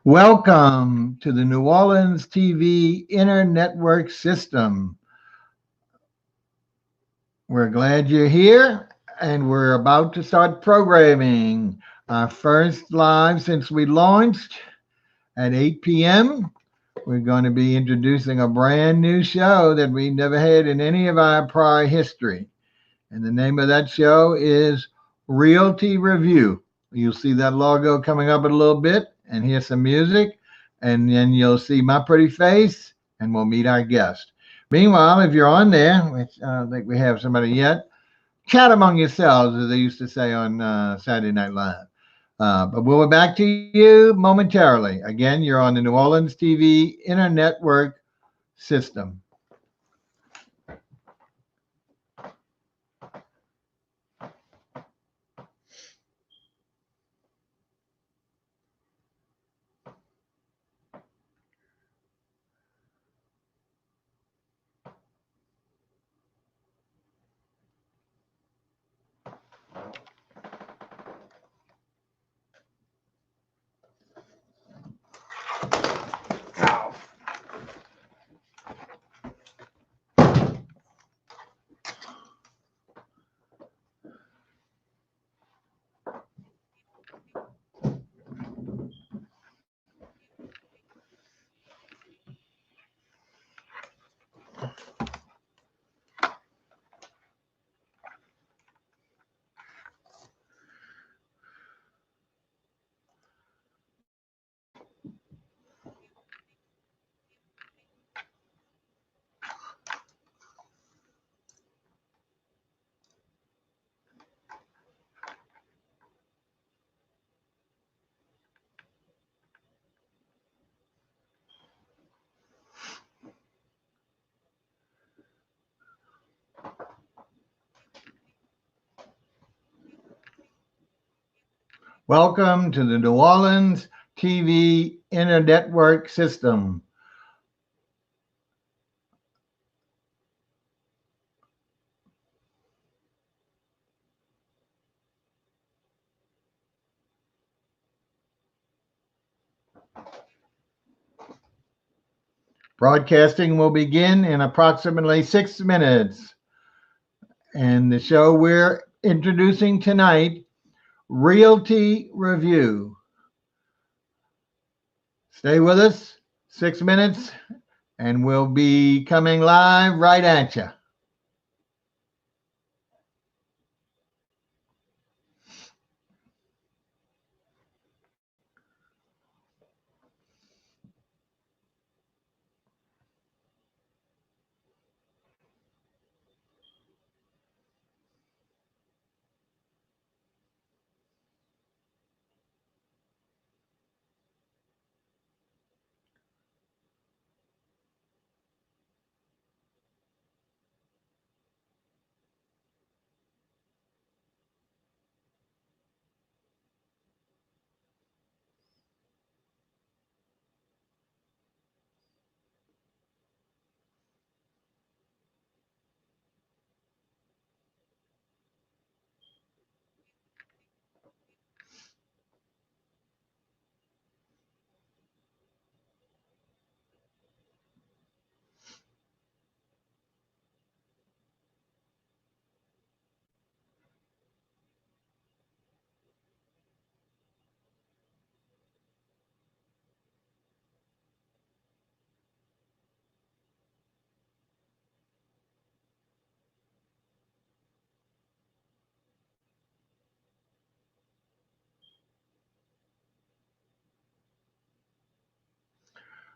Welcome to the New Orleans TV Internetwork System. We're glad you're here and we're about to start programming our first live since we launched at 8 p.m. We're going to be introducing a brand new show that we never had in any of our prior history. And the name of that show is Realty Revue. You'll see that logo coming up in a little bit and hear some music. And then you'll see my pretty face and we'll meet our guest. Meanwhile, if you're on there, which I don't think we have somebody yet, chat among yourselves, as they used to say on Saturday Night Live. But we'll be back to you momentarily. Again, you're on the New Orleans TV Internetwork System. Welcome to the New Orleans TV Internetwork System. Broadcasting will begin in approximately 6 minutes. And the show we're introducing tonight, Realty Revue. Stay with us, 6 minutes, and we'll be coming live right at you.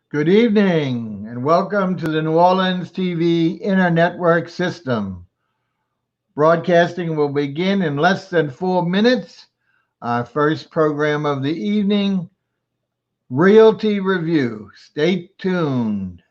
Good evening, and welcome to the New Orleans TV Internetwork System. Broadcasting will begin in less than 4 minutes. Our first program of the evening, Realty Revue. Stay tuned.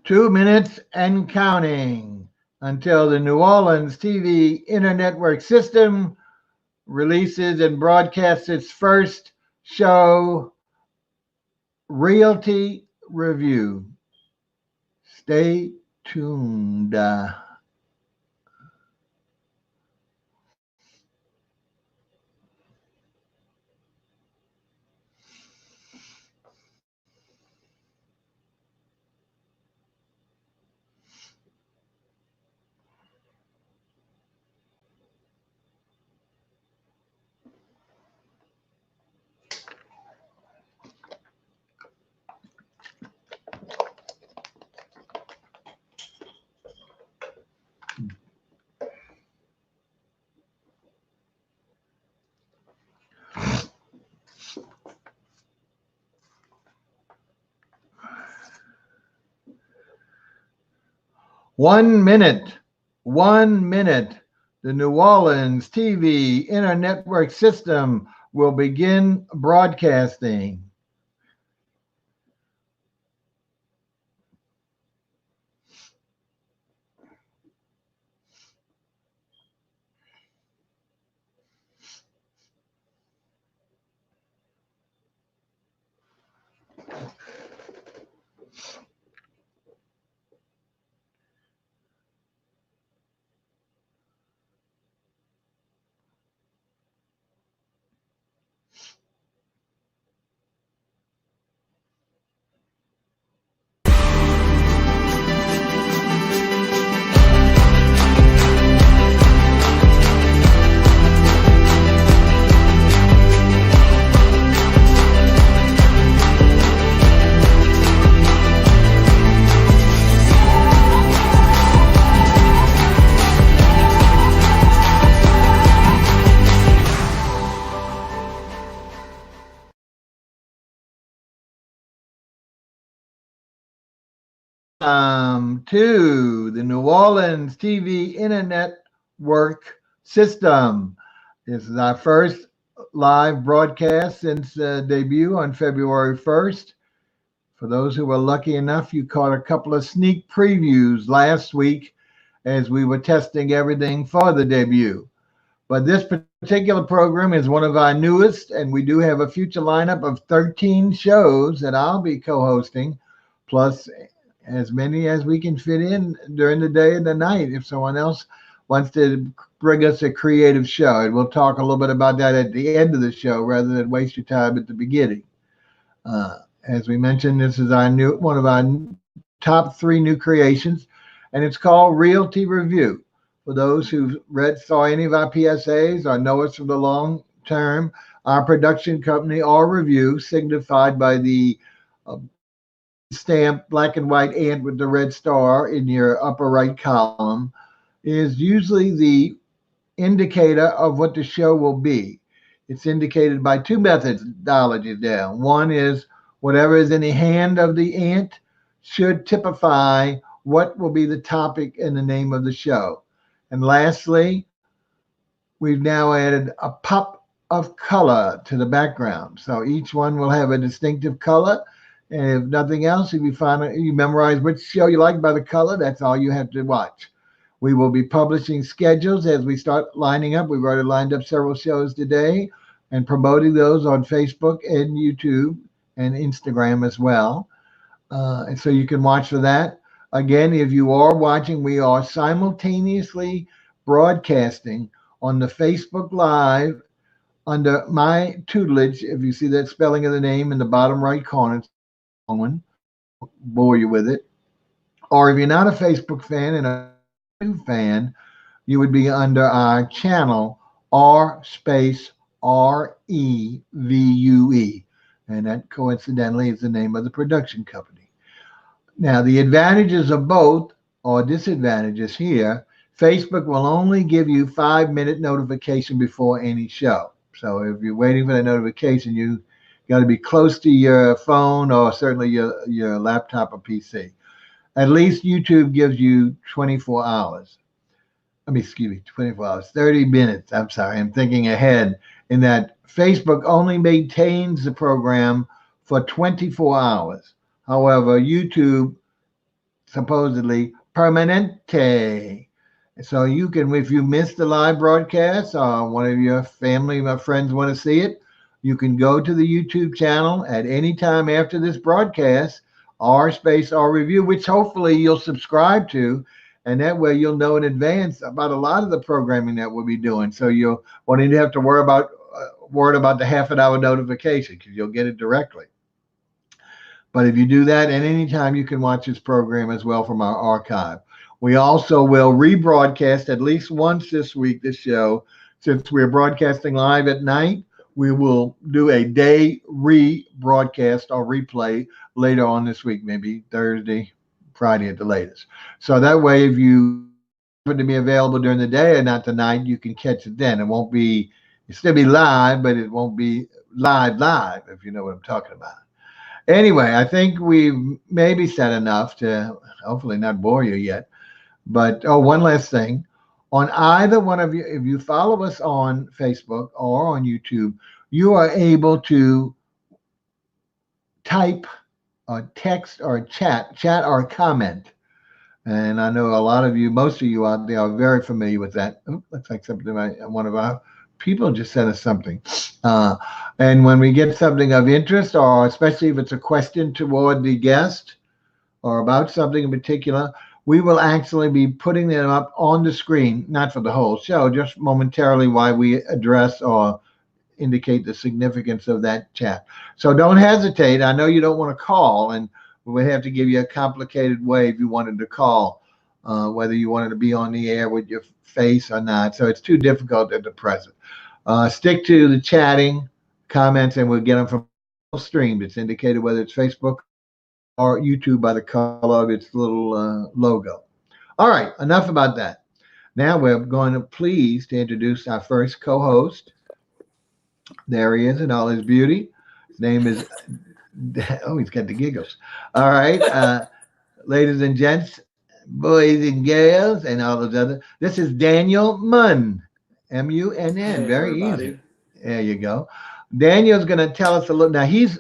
2 minutes and counting until the New Orleans TV Internetwork System releases and broadcasts its first show, Realty Revue. Stay tuned. 1 minute. 1 minute. The New Orleans TV Internetwork System will begin broadcasting. To the New Orleans TV Internetwork System. This is our first live broadcast since debut on February 1st. For those who were lucky enough, you caught a couple of sneak previews last week as we were testing everything for the debut. But this particular program is one of our newest, and we do have a future lineup of 13 shows that I'll be co-hosting, plus as many as we can fit in during the day and the night if someone else wants to bring us a creative show. And we'll talk a little bit about that at the end of the show rather than waste your time at the beginning. As we mentioned, this is one of our top 3 new creations, and it's called Realty Revue. For those who saw any of our PSAs or know us from the long term, our production company, or Revue, signified by the stamp black and white ant with the red star in your upper right column, is usually the indicator of what the show will be. It's indicated by 2 methodologies down. One is whatever is in the hand of the ant should typify what will be the topic and the name of the show. And lastly, we've now added a pop of color to the background. So each one will have a distinctive color. And if nothing else, if you memorize which show you like by the color, that's all you have to watch. We will be publishing schedules as we start lining up. We've already lined up several shows today and promoting those on Facebook and YouTube and Instagram as well. And so you can watch for that. Again, if you are watching, we are simultaneously broadcasting on the Facebook Live under my tutelage. If you see that spelling of the name in the bottom right corner, it's a long one. I won't bore you with it. Or if you're not a Facebook fan and a YouTube fan, you would be under our channel, R space REVUE. And that coincidentally is the name of the production company. Now, the advantages of both, or disadvantages here, Facebook will only give you 5-minute notification before any show. So if you're waiting for that notification, you got to be close to your phone or certainly your laptop or PC. At least YouTube gives you 24 hours. 24 hours, 30 minutes. I'm sorry, I'm thinking ahead in that Facebook only maintains the program for 24 hours. However, YouTube supposedly permanente. So you can, if you missed the live broadcast or one of your family or friends want to see it, you can go to the YouTube channel at any time after this broadcast, R Review, which hopefully you'll subscribe to. And that way you'll know in advance about a lot of the programming that we'll be doing. So you won't even have to worry about the half an hour notification because you'll get it directly. But if you do that at any time, you can watch this program as well from our archive. We also will rebroadcast at least once this week, this show. Since we're broadcasting live at night, we will do a day rebroadcast or replay later on this week, maybe Thursday, Friday at the latest. So that way, if you happen to be available during the day and not the night, you can catch it then. It won't be, it'll still be live, but it won't be live, if you know what I'm talking about. Anyway, I think we've maybe said enough to hopefully not bore you yet. But one last thing. On either one of you, if you follow us on Facebook or on YouTube, you are able to type or text or chat or comment. And I know a lot of you, most of you out there are very familiar with that. Oh, looks like something one of our people just sent us something. And when we get something of interest, or especially if it's a question toward the guest or about something in particular, we will actually be putting them up on the screen, not for the whole show, just momentarily while we address or indicate the significance of that chat. So don't hesitate. I know you don't want to call, and we have to give you a complicated way if you wanted to call, whether you wanted to be on the air with your face or not. So it's too difficult at the present. Stick to the chatting comments, and we'll get them from streamed. It's indicated whether it's Facebook or YouTube by the color of its little logo. All right, enough about that. Now we're going to please to introduce our first co-host. There he is in all his beauty. His name is, oh, he's got the giggles. All right, ladies and gents, boys and girls, and all those other. This is Daniel Munn, Munn. Hey, Very everybody. easy. There you go. Daniel's going to tell us a little. Now he's,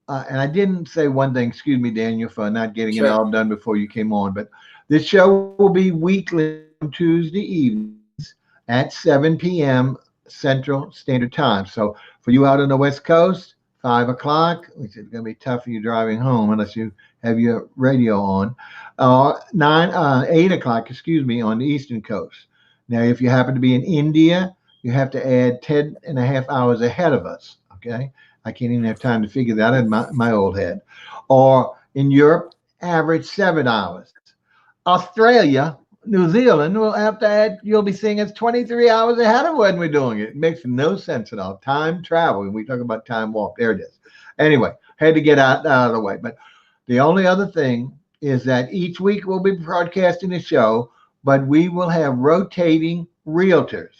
and I didn't say one thing. Excuse me, Daniel, for not getting it Sure. all done before you came on. But this show will be weekly on Tuesday evenings at 7 p.m. Central Standard Time. So for you out on the West Coast, 5 o'clock, which is going to be tough for you driving home unless you have your radio on. 8 o'clock, excuse me, on the Eastern Coast. Now, if you happen to be in India, you have to add 10 and a half hours ahead of us. Okay. I can't even have time to figure that out in my old head. Or in Europe, average 7 hours. Australia, New Zealand will have to add, you'll be seeing us 23 hours ahead of when we're doing it. It makes no sense at all. Time travel. When we talk about time warp, there it is. Anyway, had to get out of the way. But the only other thing is that each week we'll be broadcasting a show, but we will have rotating realtors.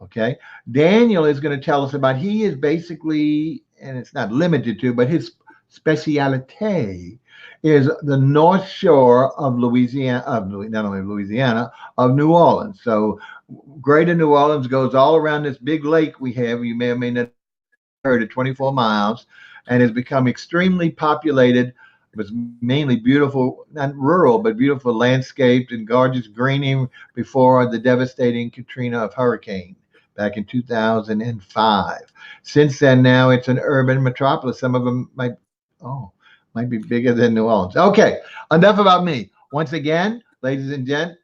Okay. Daniel is going to tell us about, he is basically, and it's not limited to, but his speciality is the North Shore of Louisiana, not only Louisiana, of New Orleans. So Greater New Orleans goes all around this big lake we have. You may or may not have heard of 24 miles, and has become extremely populated. It was mainly beautiful, not rural, but beautiful landscaped and gorgeous greening before the devastating Katrina of hurricane back in 2005. Since then, now it's an urban metropolis. Some of them might be bigger than New Orleans. Okay, enough about me. Once again, ladies and gents,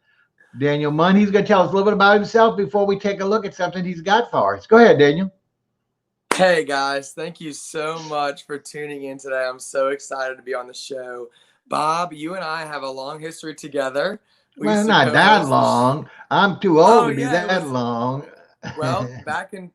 Daniel Munn, he's going to tell us a little bit about himself before we take a look at something he's got for us. Go ahead, Daniel. Hey, guys. Thank you so much for tuning in today. I'm so excited to be on the show. Bob, you and I have a long history together. We Well, used to not that co-host long. I'm too old Oh, to be yeah, it that was, long. well, back in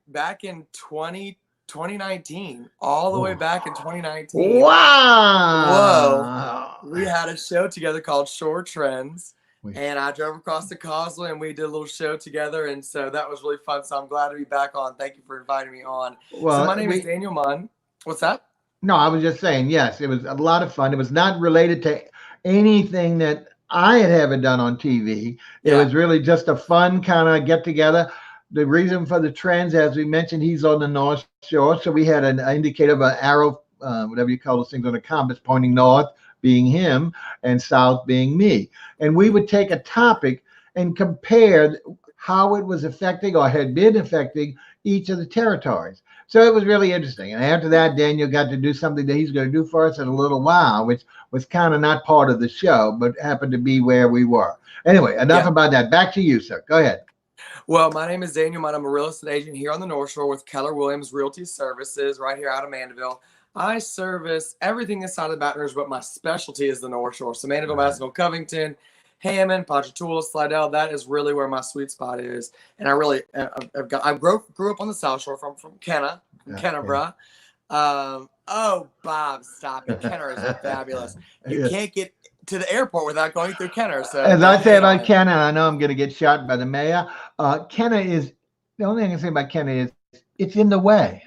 2019, all the way Oh. back in 2019. Whoa. Wow. We had a show together called Shore Trends. And I drove across the causeway and we did a little show together. And so that was really fun. So I'm glad to be back on. Thank you for inviting me on. Well, So my name is Daniel Munn. What's that? No, I was just saying, yes, it was a lot of fun. It was not related to anything that I had ever done on TV. It Yeah. was really just a fun kind of get together. The reason for the trends, as we mentioned, he's on the North Shore. So we had an indicator of an arrow, whatever you call those things on the compass pointing north. being him and south being me. And we would take a topic and compare how it was affecting or had been affecting each of the territories. So it was really interesting. And after that, Daniel got to do something that he's going to do for us in a little while, which was kind of not part of the show, but happened to be where we were. Anyway, enough about that. Back to you, sir. Go ahead. Well, my name is Daniel. I'm a real estate agent here on the North Shore with Keller Williams Realty Services right here out of Mandeville. I service everything inside of the Baton Rouge, but my specialty is the North Shore. So Mandeville, Madisonville, Covington, Hammond, Ponchatoula, Slidell. That is really where my sweet spot is. And I really, I grew up on the South Shore from Kenna, Kennebra. Oh, Bob, stop it. Kenner is fabulous. You can't get to the airport without going through Kenner. So as I say about Kenna, I know I'm going to get shot by the mayor. Kenna is, the only thing I can say about Kenna is it's in the way.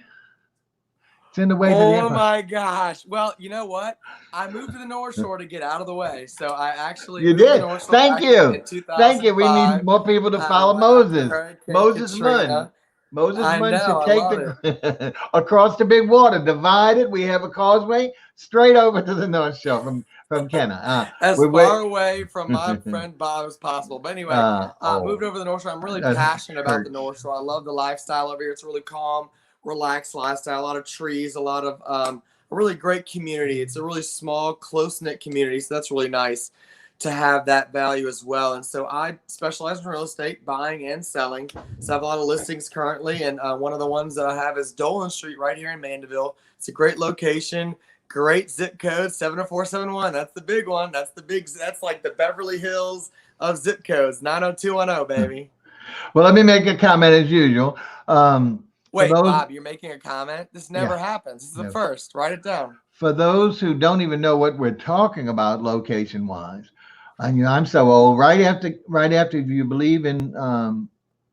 It's in the way. Oh my gosh. Well, you know what? I moved to the North Shore to get out of the way. So I actually moved to the North Shore. Thank you. Thank you. We need more people to follow Moses. Moses Munn. Moses Munn should take the across the big water, divide it. We have a causeway straight over to the North Shore from Kenna. As far away from my friend Bob as possible. But anyway, I moved over to the North Shore. I'm really passionate about the North Shore. I love the lifestyle over here. It's really calm, relaxed lifestyle, a lot of trees, a lot of a really great community. It's a really small, close-knit community, so that's really nice to have that value as well. And so I specialize in real estate, buying and selling. So I have a lot of listings currently, and one of the ones that I have is Dolan Street right here in Mandeville. It's a great location, great zip code, 70471. That's the big one. That's like the Beverly Hills of zip codes, 90210, baby. Well, let me make a comment as usual. Wait, Bob, you're making a comment? This never happens. This is the first. Write it down. For those who don't even know what we're talking about location-wise, I'm so old. Right after if you believe in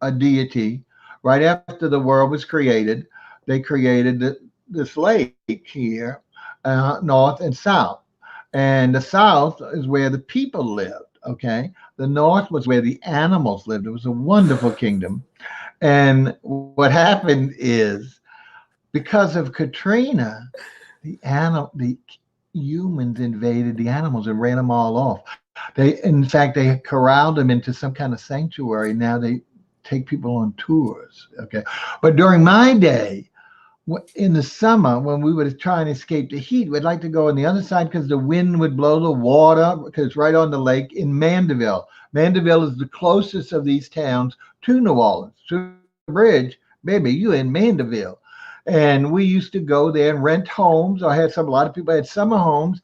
a deity, right after the world was created, they created this lake here, north and south. And the south is where the people lived, okay? The north was where the animals lived. It was a wonderful kingdom. And what happened is, because of Katrina, the humans invaded the animals and ran them all off. In fact, they corralled them into some kind of sanctuary. Now they take people on tours. Okay, but during my day, in the summer, when we would try and escape the heat, we'd like to go on the other side because the wind would blow the water, because it's right on the lake in Mandeville. Mandeville is the closest of these towns to New Orleans. To the bridge, baby, you in Mandeville. And we used to go there and rent homes. A lot of people had summer homes.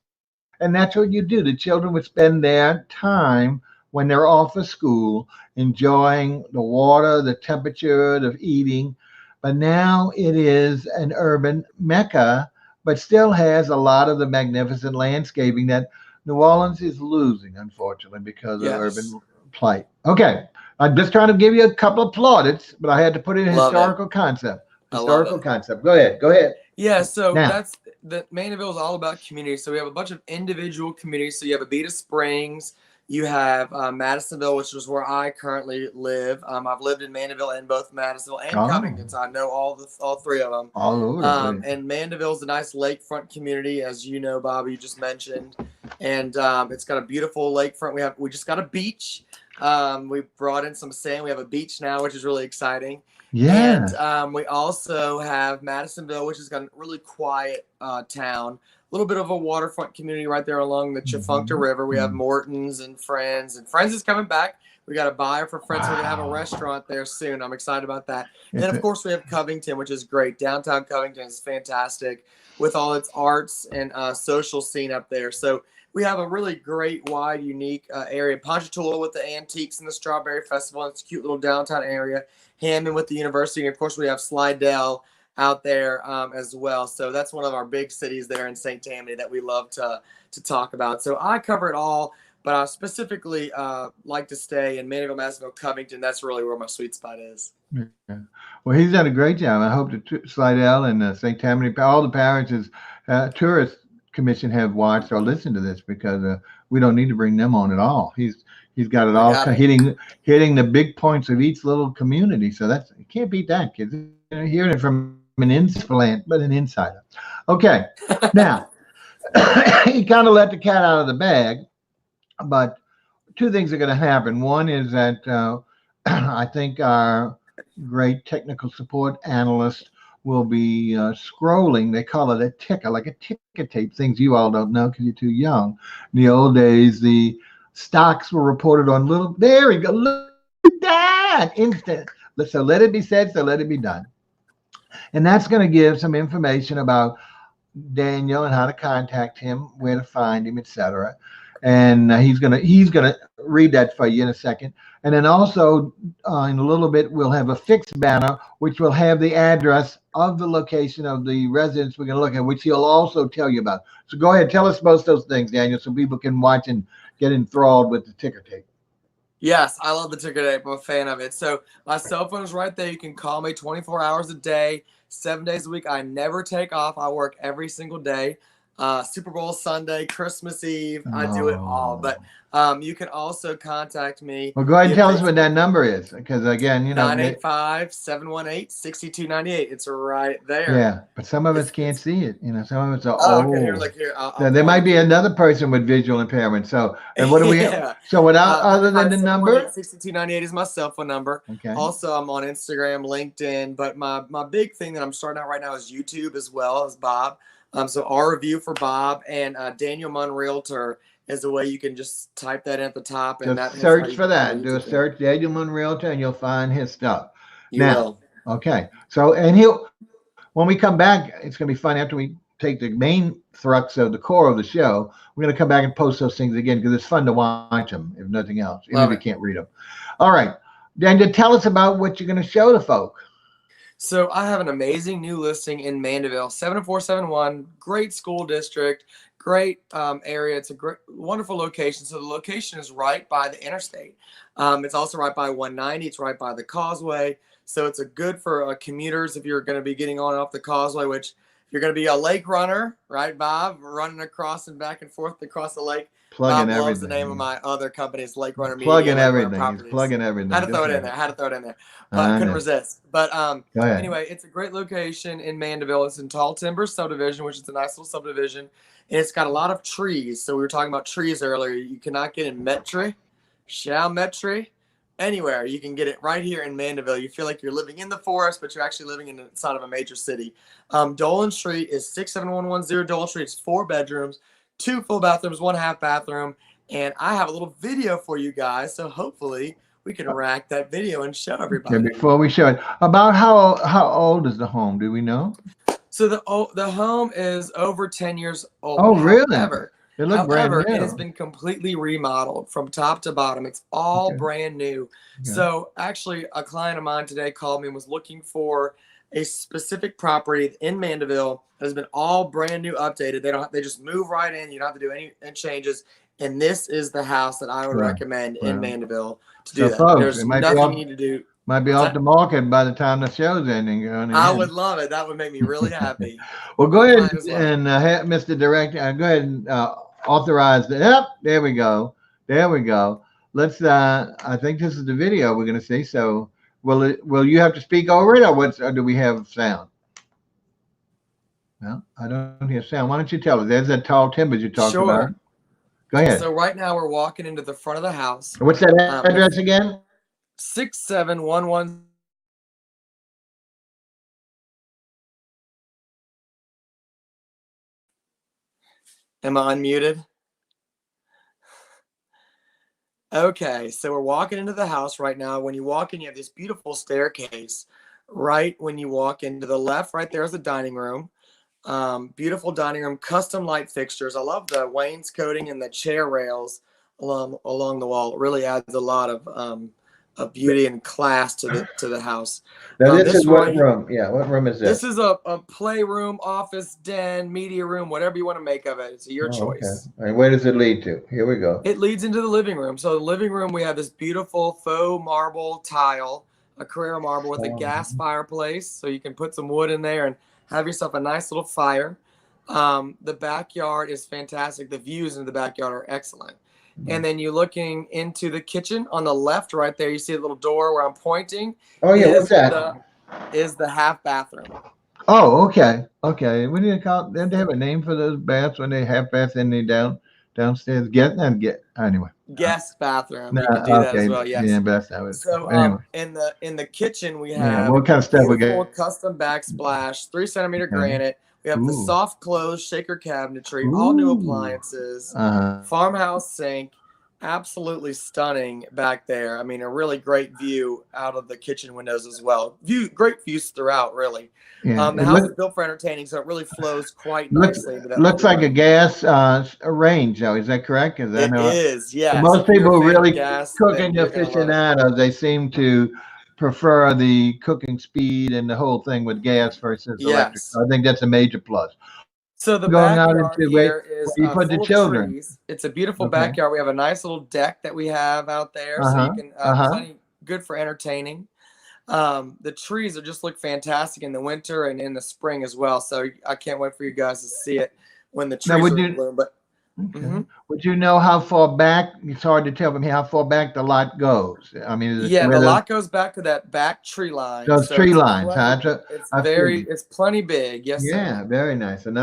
And that's what you do. The children would spend their time when they're off of school enjoying the water, the temperature, the eating. But now it is an urban mecca, but still has a lot of the magnificent landscaping that New Orleans is losing, unfortunately, because of urban plight. Okay, I'm just trying to give you a couple of plaudits, but I had to put in a historical concept. Historical concept. Go ahead. Yeah, so that's the Mandeville is all about community. So we have a bunch of individual communities. So you have Abita Springs, you have Madisonville, which is where I currently live. I've lived in Mandeville and both Madisonville and Covington, so I know all three of them. All over. And Mandeville is a nice lakefront community, as you know, Bobby, you just mentioned, and it's got a beautiful lakefront. We just got a beach. We brought in some sand. We have a beach now, which is really exciting. Yeah. And we also have Madisonville, which is got a really quiet town. A little bit of a waterfront community right there along the Chafuncta River. We have Morton's and Friends. And Friends is coming back. We got a buyer for Friends. We're going to have a restaurant there soon. I'm excited about that. And then, of course, we have Covington, which is great. Downtown Covington is fantastic with all its arts and social scene up there. So we have a really great, wide, unique area. Ponchatoula with the antiques and the Strawberry Festival. It's a cute little downtown area. Hammond with the university. And, of course, we have Slidell out there as well. So that's one of our big cities there in St. Tammany that we love to talk about. So I cover it all, but I specifically like to stay in Mandeville, Madisonville, Covington. That's really where my sweet spot is. Yeah. Well, he's done a great job. I hope that Slidell and St. Tammany, all the parishes, tourist commission have watched or listened to this, because we don't need to bring them on at all. He's got it all hitting the big points of each little community. So you can't beat that, kids. You're hearing it from an insulant, but an insider. Okay, now he kind of let the cat out of the bag, but two things are going to happen. One is that I think our great technical support analyst will be scrolling. They call it a ticker, like a ticker tape. Things you all don't know because you're too young. In the old days, the stocks were reported on little. There we go. Look at that instant. So let it be said. So let it be done. And that's going to give some information about Daniel and how to contact him, where to find him, etc. And he's gonna read that for you in a second. And then also in a little bit we'll have a fixed banner which will have the address of the location of the residence we're gonna look at, which he'll also tell you about. So go ahead, tell us both those things, Daniel, so people can watch and get enthralled with the ticker tape. Yes, I love the ticker tape. I'm a fan of it. So my cell phone is right there. You can call me 24 hours a day, 7 days a week. I never take off. I work every single day. Super Bowl Sunday, Christmas Eve. I do it all. But you can also contact me. Well, go ahead and tell us what that number is, because again, 985-718-6298. It's right there. Yeah, but some of us can't see it. Some of us are Oh, old. okay, here, look here. There might be another person with visual impairment. So, and what do we? Yeah. So, without other than the number, 6298 is my cell phone number. Okay. Also, I'm on Instagram, LinkedIn, but my big thing that I'm starting out right now is YouTube as well as Bob. So our review for Bob and Daniel Munn Realtor is the way you can just type that in at the top and just search for that. Do a search Daniel Munn Realtor and you'll find his stuff. You will. Okay. So, and when we come back, it's going to be fun after we take the main thrust of the core of the show. We're going to come back and post those things again because it's fun to watch them, if nothing else, even if you can't read them. All right. Daniel, tell us about what you're going to show the folk. So I have an amazing new listing in Mandeville, 7471, great school district, great area. It's a great, wonderful location. So the location is right by the interstate. It's also right by 190. It's right by the causeway. So it's a good for commuters if you're going to be getting on and off the causeway, which if you're going to be a lake runner, right, Bob, running across and back and forth across the lake. Plugging Bob loves everything. the name of my other company. It's Lake Runner Media. Plugging everything. He's plugging everything. Had to throw it in there. Couldn't resist. But anyway, it's a great location in Mandeville. It's in Tall Timber subdivision, which is a nice little subdivision. And it's got a lot of trees. So we were talking about trees earlier. You cannot get in Metri, Chalmetri, anywhere. You can get it right here in Mandeville. You feel like you're living in the forest, but you're actually living inside of a major city. Dolan Street is 67110 Dolan Street. It's 4 bedrooms. 2 full bathrooms, 1 half bathroom, and I have a little video for you guys. So hopefully we can rack that video and show everybody. Okay, before we show it, about how old is the home? Do we know? So the home is over 10 years old. Oh, really? However, brand new. It has been completely remodeled from top to bottom. It's all brand new. Okay. So actually, a client of mine today called me and was looking for a specific property in Mandeville that has been all brand new, updated. They just move right in. You don't have to do any changes. And this is the house that I would recommend in Mandeville to do that. Folks, there's nothing you need to do. Might be off the market by the time the show's ending. I would love it. That would make me really happy. Well, go ahead and Mr. Director, go ahead and authorize the. Yep, there we go. Let's. I think this is the video we're going to see. So. Will you have to speak over it, or do we have sound? Well, I don't hear sound. Why don't you tell us? There's that Tall Timbers you talked about. Go ahead. So right now we're walking into the front of the house. What's that address again? 6711. Am I unmuted? Okay, so we're walking into the house right now. When you walk in, you have this beautiful staircase. Right when you walk into the left, right there is the dining room. Beautiful dining room, custom light fixtures. I love the wainscoting and the chair rails along the wall. It really adds a lot of beauty and class to the house. Now this is what room? Yeah, what room is this? This is a playroom, office, den, media room, whatever you want to make of it. It's your choice. Okay. All right, where does it lead to? Here we go. It leads into the living room. So the living room, we have this beautiful faux marble tile, a Carrera marble with a gas fireplace. So you can put some wood in there and have yourself a nice little fire. The backyard is fantastic. The views into the backyard are excellent. And then you're looking into the kitchen on the left, right there. You see a little door where I'm pointing. Oh yeah, what's that? Is the half bathroom. Oh, okay, okay. What do you call? Don't they have a name for those baths when they have baths and they downstairs? Get not get anyway. Guest bathroom. No, You can do that as okay, well. yeah, Yes. best I would. So Anyway, in the kitchen we yeah. have What kind of stuff we got? beautiful custom backsplash, 3 centimeter Okay. granite. We have the Ooh, soft close shaker cabinetry, all new ooh. appliances, Uh, farmhouse sink, absolutely stunning back there. I mean, a really great view out of the kitchen windows as well. Great views throughout, really. yeah. The It house is built for entertaining, so it really flows quite looks nicely into that looks living like a room. gas range, though. Is that correct? Because I It know is, yes. most If you're people a who fan of really gas, then cooking you're gonna love it. aficionados, they seem to prefer the cooking speed and the whole thing with gas versus electric. Yes. So I think that's a major plus. So the Going out backyard into here where is you put the full of children. trees. It's a beautiful Okay. backyard. We have a nice little deck that we have out there, Uh so you huh. can Uh huh. plenty good for entertaining. The trees are just look fantastic in the winter and in the spring as well. So I can't wait for you guys to see it when the Now, trees are in bloom. But okay. mhm. Would you know how far back? It's hard to tell from here how far back the lot goes. I mean, is it Yeah, where the lot goes back to that back tree line, those so tree lines? Huh? I figured. it's plenty big. Yes, sir. Yeah, very nice. And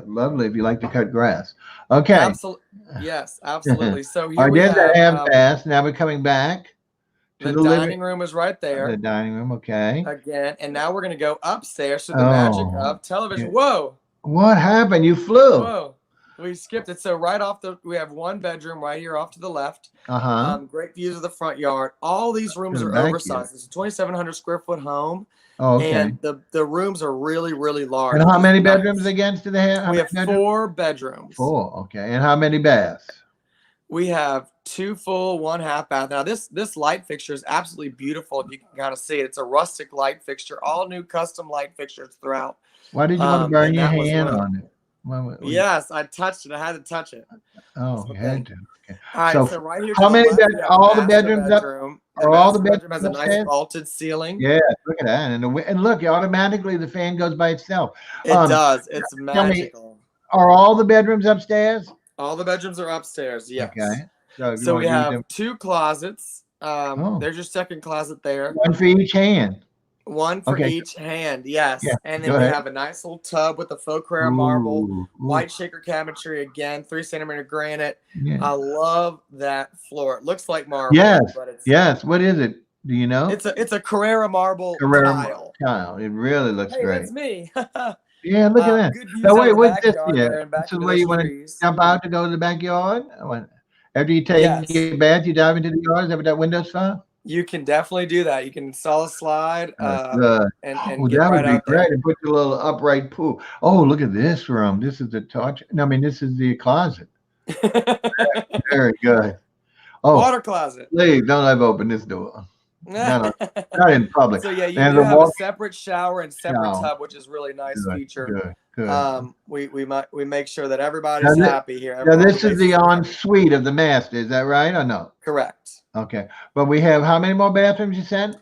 lovely if you like to cut grass. Okay. Absolutely. Yes, All absolutely. So here right, we there's the have half bath. Now we're coming back to the the living, dining room is right the there. dining room. Okay. Again, and now we're going to go upstairs to the magic Oh, of television. yeah. Whoa, What happened? You flew. whoa, we skipped it. So we have one bedroom right here off to the left. Uh-huh. Great views of the front yard. All these To rooms the are backyard. oversized. It's a 2,700 square foot home, Oh, okay. and the rooms are really large, And which how is many bedrooms nice. again do they have? How We many have bedrooms? 4 bedrooms. Four. Okay. And how many baths? We have 2 full, 1 half bath. Now this light fixture is absolutely beautiful. If you can kind of see it, it's a rustic light fixture, all new custom light fixtures throughout. Why did you want to burn And your that was hand one of on it? yes, I touched it. I had to touch it. Oh, That's the you had thing. to. Okay. All right, So so right here to how the many left, bed? we have the All the master bedrooms up? bedroom. The Are all the master bedrooms bedroom has a nice upstairs? vaulted ceiling. Yeah, look at that. And look, automatically the fan goes by itself. It Um, does. It's tell me, magical. are all the bedrooms upstairs? All the bedrooms are upstairs. Okay. Yes. So if you So want we to use them, have 2 closets. oh, There's your second closet there. one for each hand. One for Okay. each hand, Yeah. yes. And Go then we ahead. have a nice little tub with the faux Carrara marble, Ooh. white shaker cabinetry again, 3 centimeter granite. Yeah. I love that floor. It looks like marble, Yes. but Yes. What is it? Do you know? it's a Carrara marble Carrera tile. tile. It really looks Hey, great. that's me. Yeah, look at that. Good Now views out wait, of the what's this backyard here? there and This back is into where those you want to trees. jump out to go to the backyard? After you take Yes, your bath, you dive into the yard. Is that what that window's for? you can definitely do that. You can install a slide Good. and Oh, get that right would be out great. there. And put your little upright pool. Oh, look at this room. This is the torch. No, I mean, this is the closet. Very good. Oh, Water closet. please don't ever open this door. Not in public. So yeah, you There's do a have a walk separate shower and separate shower. tub, which is really nice Good, feature. good, good. We make sure that Now, everybody's happy here. now All the this is bases the are covered. ensuite of the master. Is that right or no? Correct. Okay. But we have how many more bathrooms you said?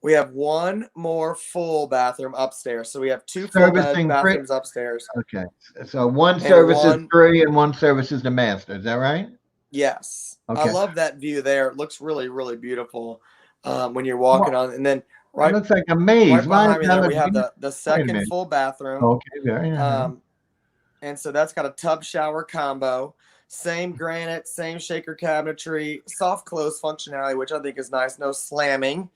We have one more full bathroom upstairs, so we have 2 full Servicing free. bathrooms upstairs, Okay. So one and service is one. free and one service is the master. Is that right? Yes, I Okay. love that view there. It looks really beautiful when you're Well, walking on. And then it right looks like a maze. right Why behind me does that there, we look have beautiful? the Wait a second minute. full bathroom. Okay, very nice. And so that's got a tub shower combo. Same granite, same shaker cabinetry, soft close functionality, which I think is nice. No slamming.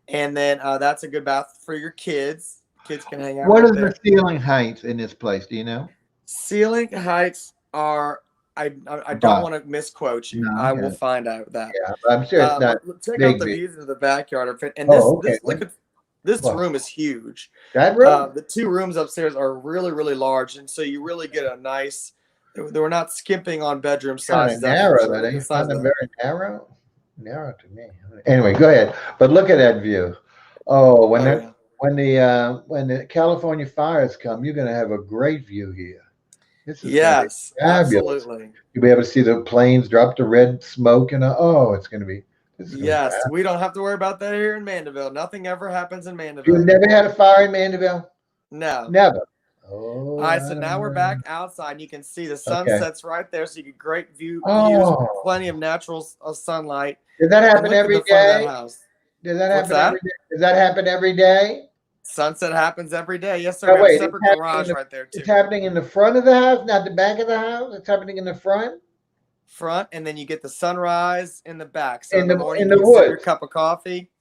And then that's a good bath for your kids. Kids can hang out What right is there. the ceiling height in this place? Do you know? Ceiling heights are. I don't About. want to misquote you. No, I okay. will find out that. Yeah, I'm sure it's not But check out big, the big. views into the backyard. And Oh, okay. this look at this What? room is huge. That room? The 2 rooms upstairs are really large, and so you really get a nice. They were not skimping on bedroom Kind sizes. of That's for narrow. sure. That The ain't size kind of of the, very narrow. Narrow to me. Anyway, go ahead. But look at that view. Oh, oh yeah. when the California fires come, you're going to have a great view here. This is going to be Yes, fabulous. absolutely. You'll be able to see the planes drop the red smoke and it's going to be. This is going to be Yes, fabulous. we don't have to worry about that here in Mandeville. Nothing ever happens in You've Mandeville. never had a fire in Mandeville? No. Never. All Oh, right, I so now don't we're know. back outside. You can see the Okay. sunsets right there, so you get great views, Oh, plenty of natural sunlight. does that And happen look at every the front of that day? house. Does that What's happen every that? day? Does that happen every day? Sunset happens every day. Yes, sir. Oh, We have a wait, separate garage right there it's too. happening in the front of the house, not the back of the house. It's happening in the front, Front, and then you get the sunrise in the back. So in the in morning, the you sip your woods. cup of coffee,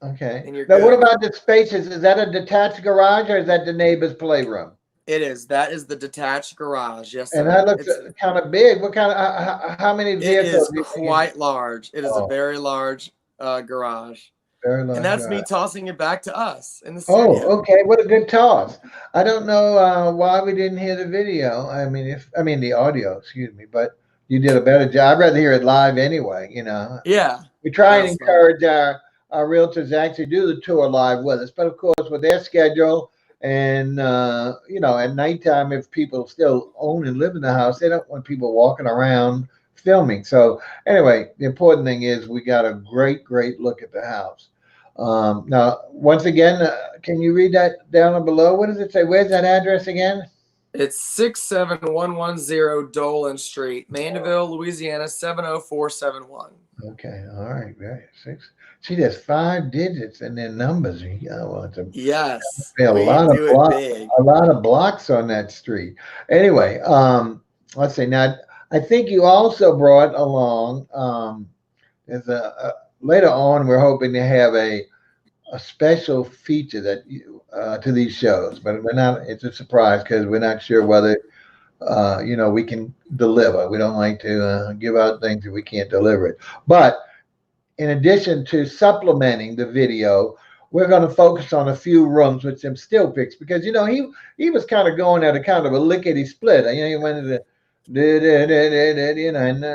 Okay. and you're Now, what good. about the spaces? Is that a detached garage or is that the neighbor's playroom? It is. That is the detached garage. Yes, And sir. that looks kind of big. What kind of, how many It vehicles is do you think? quite large. It is a Oh, very large garage, very and large that's me garage. tossing it back to us in the Oh, studio. okay. What a good toss. I don't know why we didn't hear the video. I mean the audio, excuse me, but you did a better job. I'd rather hear it live anyway, you know. Yeah, We try that and was fun. encourage our realtors to actually do the tour live with us, but of course, with their schedule and at nighttime, if people still own and live in the house, they don't want people walking around filming. So anyway, the important thing is we got a great look at the house. Now, once again, can you read that down below? What does it say? Where's that address again? It's 67110 Dolan Street, Mandeville, Louisiana 70471. Okay, all right, very six. See, there's 5 digits and then numbers. Well, it's Yes, a we lot of do it block, big. a lot of blocks on that street. Anyway, let's see. Now, I think you also brought along. There's later on. We're hoping to have a special feature that to these shows, but we're not. It's a surprise because we're not sure whether we can deliver. We don't like to give out things if we can't deliver it. But in addition to supplementing the video, we're going to focus on a few rooms with some still pics because he was kind of going at a kind of a lickety split. He went to and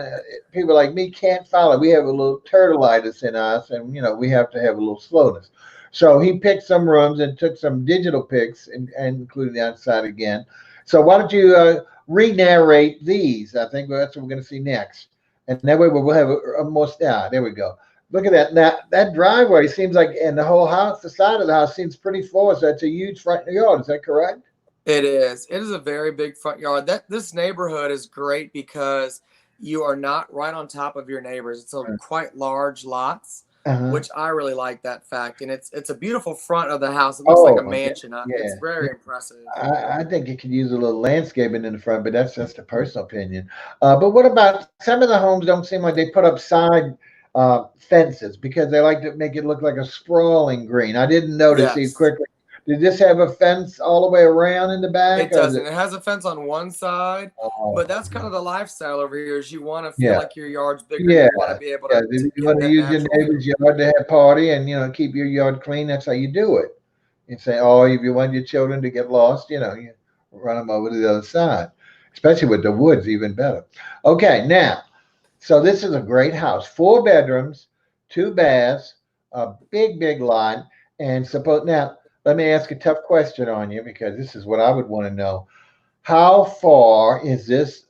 people like me can't follow. We have a little turtleitis in us, and we have to have a little slowness. So he picked some rooms and took some digital pics, and including the outside again. So why don't you re-narrate these? I think that's what we're going to see next, and that way we'll have a more style. There we go. Look at that. Now that driveway seems like, and the whole house, the side of the house seems pretty full. So that's a huge front yard. Is that correct? It is. It is a very big front yard. This neighborhood is great because you are not right on top of your neighbors. It's a quite large lots, Uh-huh. which I really like that fact. And it's a beautiful front of the house. It looks like a Oh, mansion. It's yeah. very impressive. I think it could use a little landscaping in the front, but that's just a personal opinion. But what about some of the homes? Don't seem like they put up side fences because they like to make it look like a sprawling green. I didn't notice these Yes. quickly. Did this have a fence all the way around in the back, It or is doesn't. it? It has a fence on one side, Oh, but that's kind of the lifestyle over here is you want to feel yeah, like your yard's bigger. yeah, You want to be able yeah. to If you get want to that use your natural neighbor's view. yard to have party and keep your yard clean, that's how you do it. You say, oh, if you want your children to get lost, you run them over to the other side, especially with the woods, even better. Okay, now, so this is a great house, 4 bedrooms, 2 baths, a big lot. And suppose now, let me ask a tough question on you because this is what I would want to know. How far is this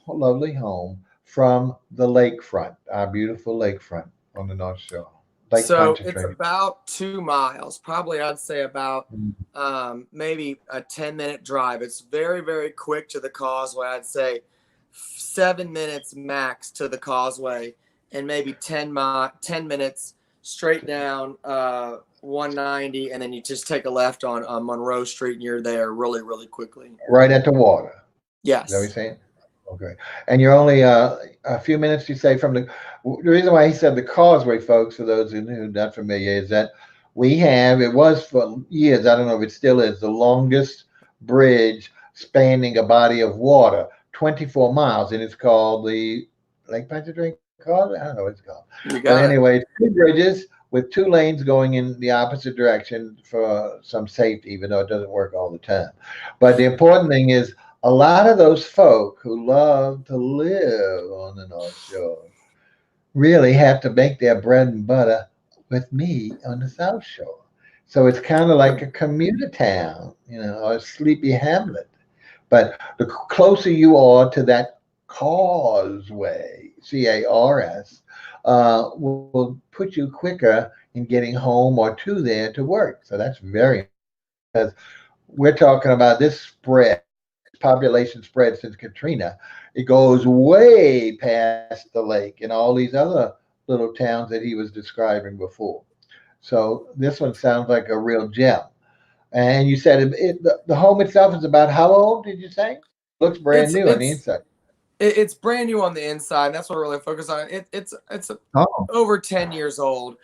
lovely home from the lakefront, our beautiful lakefront on the North Shore, Lake So it's Pontchartrain? about 2 miles, probably I'd say about Mm. maybe a 10-minute drive. It's very, very quick to the causeway. I'd say 7 minutes max to the causeway and maybe 10 minutes straight down 190. And then you just take a left on Monroe Street and you're there really, really quickly. Right at the water. Is that what you're Yes. saying? Okay. And you're only a few minutes, you say, from the reason why he said the causeway, folks, for those who are not familiar, is that it was for years, I don't know if it still is, the longest bridge spanning a body of water, 24 miles, and it's called the Lake Pontchartrain Causeway. I don't know what it's called. You But got it. anyway, 2 bridges with 2 lanes going in the opposite direction for some safety, even though it doesn't work all the time. But the important thing is, a lot of those folk who love to live on the North Shore really have to make their bread and butter with me on the South Shore. So it's kind of like a commuter town, or a sleepy hamlet. But the closer you are to that causeway, CARS, will put you quicker in getting home or to there to work. So that's very, because we're talking about this spread, population spread since Katrina. It goes way past the lake and all these other little towns that he was describing before. So this one sounds like a real gem. And you said the home itself is about how old did you say? Looks brand It's new on the it's inside. it's brand new on the inside. And that's what I really focus on. It's Oh, over 10 years old.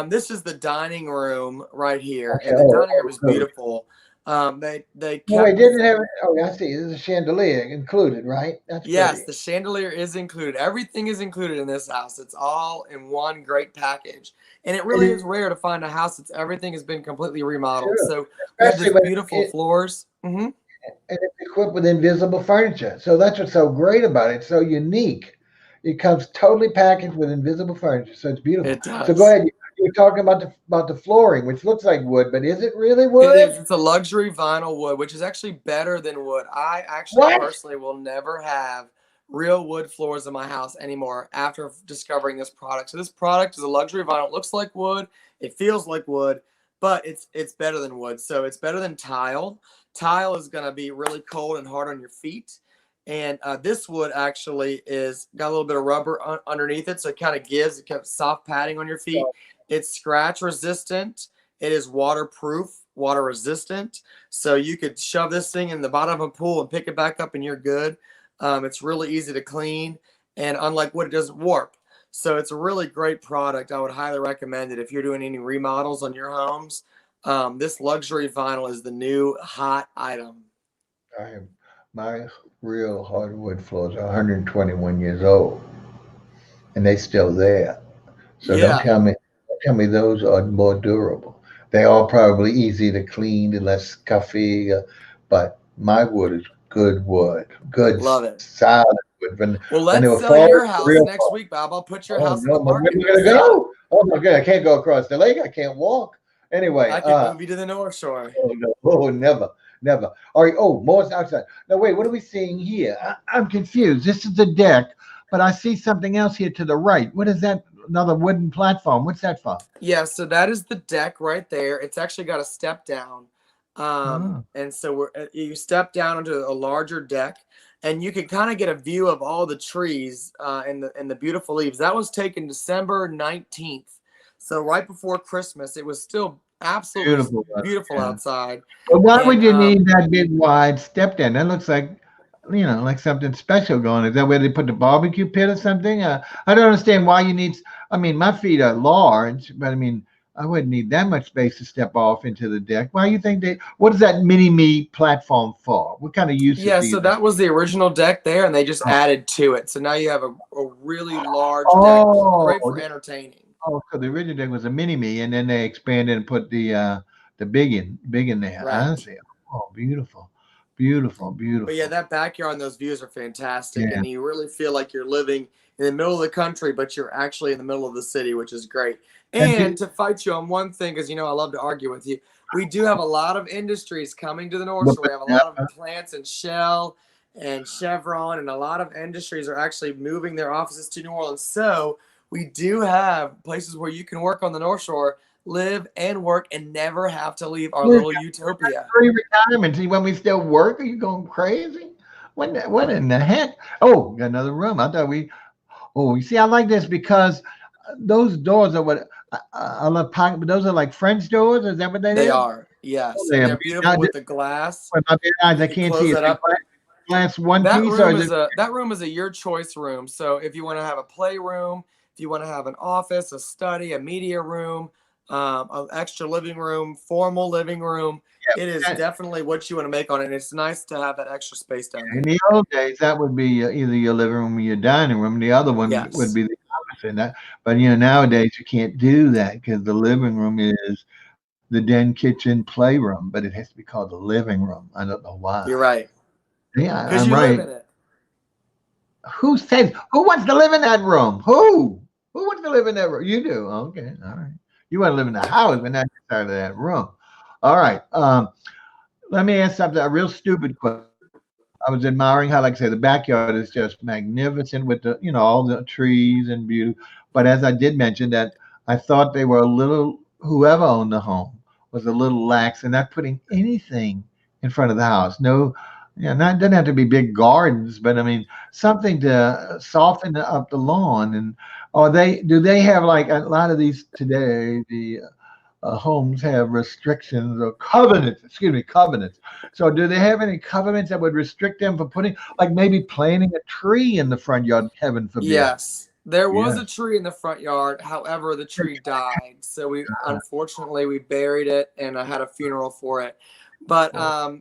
This is the dining room right here, okay. and the Oh, dining room is good. beautiful. They No, wait, kept the didn't it have? Oh, I see. There's a chandelier included, right? That's Yes, pretty. the chandelier is included. Everything is included in this house. It's all in one great package. And it And really is rare to find a house that's everything has been completely remodeled. sure, So we have especially this when beautiful floors. it's equipped with invisible furniture. So that's what's so great about it. It's so unique. It comes totally packaged with invisible furniture, so it's beautiful. It So go does. ahead. You were talking about the flooring, which looks like wood, but is it really It wood? is. It's a luxury vinyl wood, which is actually better than wood. I actually What? personally will never have real wood floors in my house anymore after discovering this product. So this product is a luxury vinyl. It looks like wood. It feels like wood, but it's better than wood. So it's better than tile. Tile is going to be really cold and hard on your feet. And this wood actually is got a little bit of rubber underneath it, so it kind of gives it kind of soft padding on your feet. It's scratch resistant. It is waterproof, water resistant. So you could shove this thing in the bottom of a pool and pick it back up and you're good. It's really easy to clean. And unlike wood, it doesn't warp. So it's a really great product. I would highly recommend it if you're doing any remodels on your homes. This luxury vinyl is the new hot item. I am my real hardwood floors are 121 years old, and they still there. So Yeah, don't tell me those are more durable. They are probably easy to clean and less scuffy, but my wood is good wood, good love it. solid wood. Well, When they let's were sell falling, your house real next fall. week, Bob. I'll put your Oh house on no, the where am market. I We'll gonna sell it. go? Oh my god, I can't go across the lake. I can't walk. Anyway, I could move you to the North Shore. oh no, oh never, never. All right, oh, more outside. Now wait, what are we seeing here? I'm confused. This is the deck, but I see something else here to the right. What is that? Another wooden platform. What's that for? Yeah, so that is the deck right there. It's actually got a step down. Oh, And so you step down onto a larger deck and you can kind of get a view of all the trees and the beautiful leaves. That was taken December 19th. So right before Christmas, it was still absolutely beautiful. beautiful Yeah. outside. But why And would you need that big wide step down? That looks like, like something special going. Is that where they put the barbecue pit or something? I don't understand why you need. I mean, my feet are large, but I mean, I wouldn't need that much space to step off into the deck. Why you think they? What is that mini me platform for? What kind of uses yeah, do you so think? that was the original deck there, and they just Oh, added to it. So now you have a really large deck, oh, great for entertaining. so the original deck was a mini me, and then they expanded and put the big in there. I Right. see. Oh, beautiful, beautiful, But yeah, beautiful. that backyard and those views are fantastic, Yeah. and you really feel like you're living in the middle of the country, but you're actually in the middle of the city, which is great. And And to fight you on one thing, because I love to argue with you, we do have a lot of industries coming to the North Shore. We have a lot of plants and Shell and Chevron, and a lot of industries are actually moving their offices to New Orleans. So we do have places where you can work on the North Shore, live and work, and never have to leave our we've little got utopia. free retirement. See, when we still work, are you going crazy? What in the heck? Oh, got another room. I thought we. Oh, you see, I like this because those doors are what I love pocket, but those are like French doors. Is that what that They is? are, Oh, yes, they and are they're big. Now, beautiful with the glass. with my big eyes, You I can can't see. close Is that it up. glass one piece or is it? That room is a your choice room. So if you want to have a playroom, if you want to have an office, a study, a media room, an extra living room, formal living room, it is Yeah, definitely what you want to make on it. And it's nice to have that extra space down in there. the old days, that would be either your living room or your dining room. The other one would Yes, be the opposite. But nowadays you can't do that because the living room is the den, kitchen, playroom, but it has to be called the living room. I don't know why. you're right, Yeah, because I'm you live right. in it. Who says who wants to live in that room? Who wants to live in that room? You do. Okay, all right. You want to live in the house, but not inside of that room. All right. Let me ask something. A real stupid question. I was admiring how, like I say, the backyard is just magnificent with all the trees and beauty. But as I did mention that I thought they were a little, whoever owned the home was a little lax in not putting anything in front of the house. No, not doesn't have to be big gardens, but I mean something to soften up the lawn. And do they have like a lot of these today? homes have restrictions or covenants. Excuse me, covenants. So, do they have any covenants that would restrict them from putting, like maybe planting a tree in the front yard? Heaven forbid. Yes, there was Yeah. a tree in the front yard. However, the tree died, so we unfortunately we buried it, and I had a funeral for it. But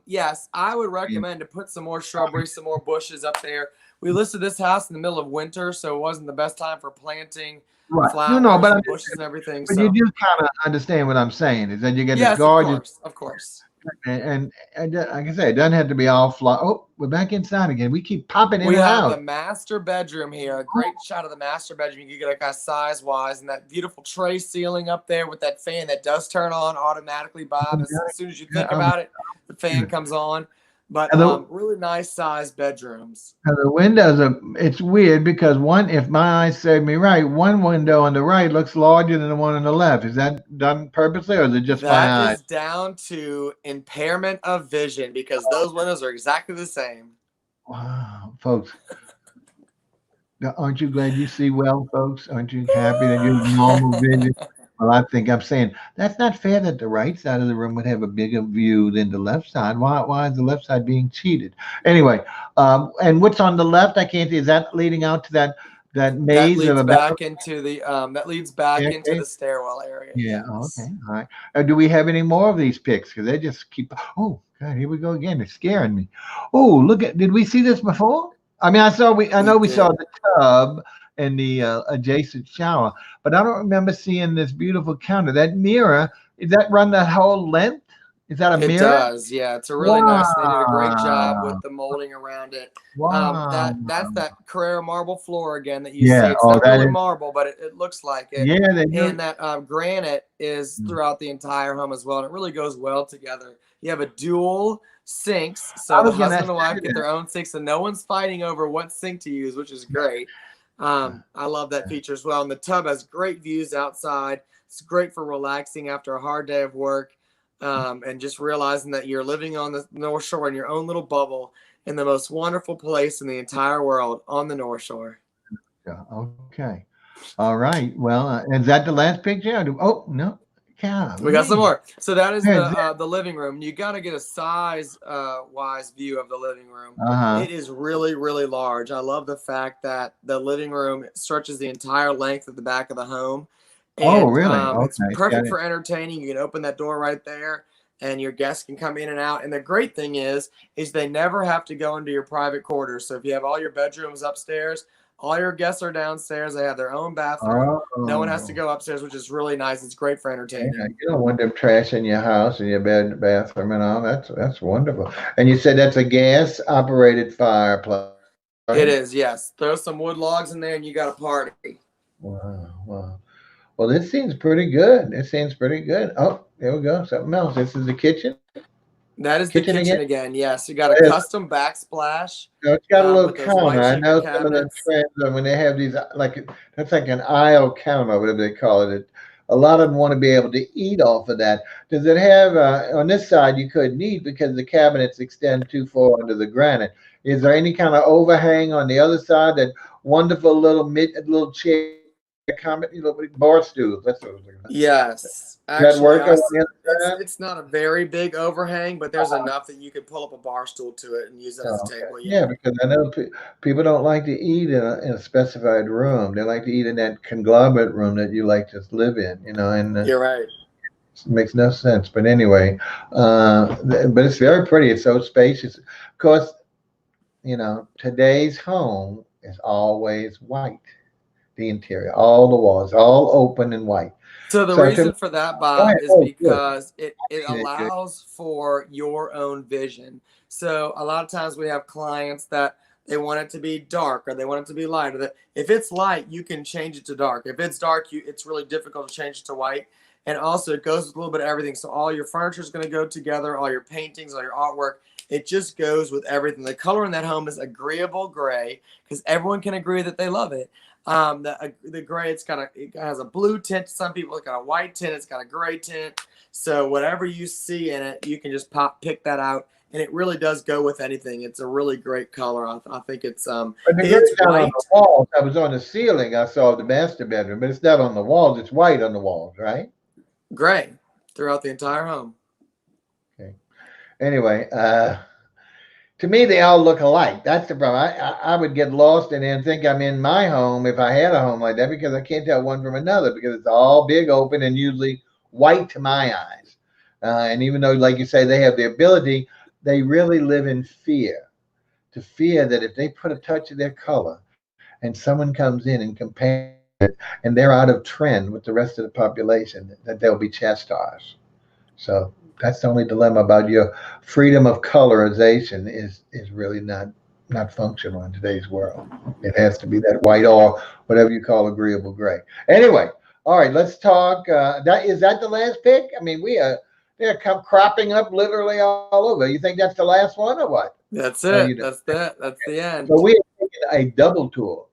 yes, I would recommend to put some more shrubbery, some more bushes up there. We listed this house in the middle of winter, so it wasn't the best time for planting Right. No, flowers but and bushes and everything. but you So do kind of understand what I'm saying is that you get this yes, of gorgeous course, of course. and like I say, it doesn't have to be all fly. Oh, we're back inside again. We keep popping in We and have the out. master bedroom here. A great shot of the master bedroom. You get like a size wise, and that beautiful tray ceiling up there with that fan that does turn on automatically, Bob. As soon as you think about it, the fan comes on. But And the, really nice size bedrooms. and the windows are. It's weird because one, if my eyes serve me right, one window on the right looks larger than the one on the left. Is that done purposely, or is it just my That eyes? is down to impairment of vision because those windows are exactly the same. Wow, folks, aren't you glad you see well, folks? Aren't you happy that you have normal vision? Well, I think I'm saying that's not fair that the right side of the room would have a bigger view than the left side. Why is the left side being cheated? Anyway, and what's on the left? I can't see. Is that leading out to that That maze of leads a back into the staircase? stairwell area. Yeah. Okay. Yes. All right. Do we have any more of these pics? Because they just keep. Oh God, here we go again. They're scaring me. Oh, look at. Did we see this before? I mean, I saw. I We know we saw did. the tub and the adjacent shower, but I don't remember seeing this beautiful counter. That mirror. Is that run that whole length? Is that a It mirror? does, yeah. It's a really nice. They did a great job with Wow. the molding around it. Wow. That's that Carrera marble floor again that you see. Yeah. It's Oh, not that really is. marble, but it looks like it. Yeah, they do. And that granite is throughout the entire home as well. And it really goes well together. You have a dual sinks, I so the was gonna husband and say wife get that. their own sinks, and no one's fighting over what sink to use, which is great. I love that feature as well. And the tub has great views outside. It's great for relaxing after a hard day of work, and just realizing that you're living on the North Shore in your own little bubble in the most wonderful place in the entire world on the North Shore. Yeah, okay. All right. Well, is that the last picture? Oh no. We got some Golly. more. So that is That's it. the living room. You got to get a size wise view of the living room. Uh-huh. It is really really large. I love the fact that the living room stretches the entire length of the back of the home, Oh, and really? it's Okay. Got perfect it. for entertaining. You can open that door right there, and your guests can come in and out. And the great thing is they never have to go into your private quarters. So if you have all your bedrooms upstairs, all your guests are downstairs. They have their own bathroom. No one has to Oh, go upstairs, which is really nice. It's great for yeah. entertaining. You don't want them trash in your house and your bed, bathroom, and all. That's wonderful. And you said that's a gas operated fireplace, It right? is, yes. Throw some wood logs in there and you got a party. Wow. Wow. Well, this seems pretty good. This seems pretty good. Oh, there we go. Something else. This is the kitchen. That is the Kitchen again. kitchen again. Yes, you got a It is. custom backsplash No, it's got a little with those counter. white I shingle know some of the cabinets. trends when they have these like that's like an aisle counter, whatever they call it. A lot of them want to be able to eat off of that. Does it have on this side you couldn't eat because the cabinets extend too far under the granite? Is there any kind of overhang on the other side? That wonderful little chair comment, bar stools. That's what I was looking at. Yes, Does that actually, work on the other it's not a very big overhang, but there's enough that you could pull up a bar stool to it and use it as a Oh, okay. table. Yeah, Yeah, because I know people don't like to eat in a specified room. They like to eat in that conglomerate room that you like to live in, and you're right. it makes no sense. But anyway, but it's very pretty. It's so spacious. Of course, today's home is always white. The interior, all the walls, all open and white. So the So to reason for that, go Bob, ahead. is Oh, good. because it allows for your own vision. So a lot of times we have clients that they want it to be dark or they want it to be light. Or that if it's light, you can change it to dark. If it's dark, it's really difficult to change it to white. And also it goes with a little bit of everything. So all your furniture is going to go together, all your paintings, all your artwork. It just goes with everything. The color in that home is agreeable gray because everyone can agree that they love it. The gray, it has a blue tint. Some people it's got a white tint. It's got a gray tint. So whatever you see in it, you can just pick that out, and it really does go with anything. It's a really great color. I think But the it's gray's not on white, the walls. I was on the ceiling. I saw the master bedroom, but it's not on the walls. It's white on the walls, right? gray. throughout the entire home. Okay. Anyway, to me, they all look alike. That's the problem. I would get lost in it and think I'm in my home if I had a home like that because I can't tell one from another because it's all big, open, and usually white to my eyes. And even though, like you say, they have the ability, they really live in fear. To fear that if they put a touch of their color and someone comes in and compares it and they're out of trend with the rest of the population, that they'll be chastised. So that's the only dilemma about your freedom of colorization is really not functional in today's world. It has to be that white or whatever you call agreeable gray. Anyway, all right, let's talk. That is that the last pick? I mean, they're cropping up literally all over. You think that's the last one or what? That's You it. know, That's that. That's the so end. we are taking a double tour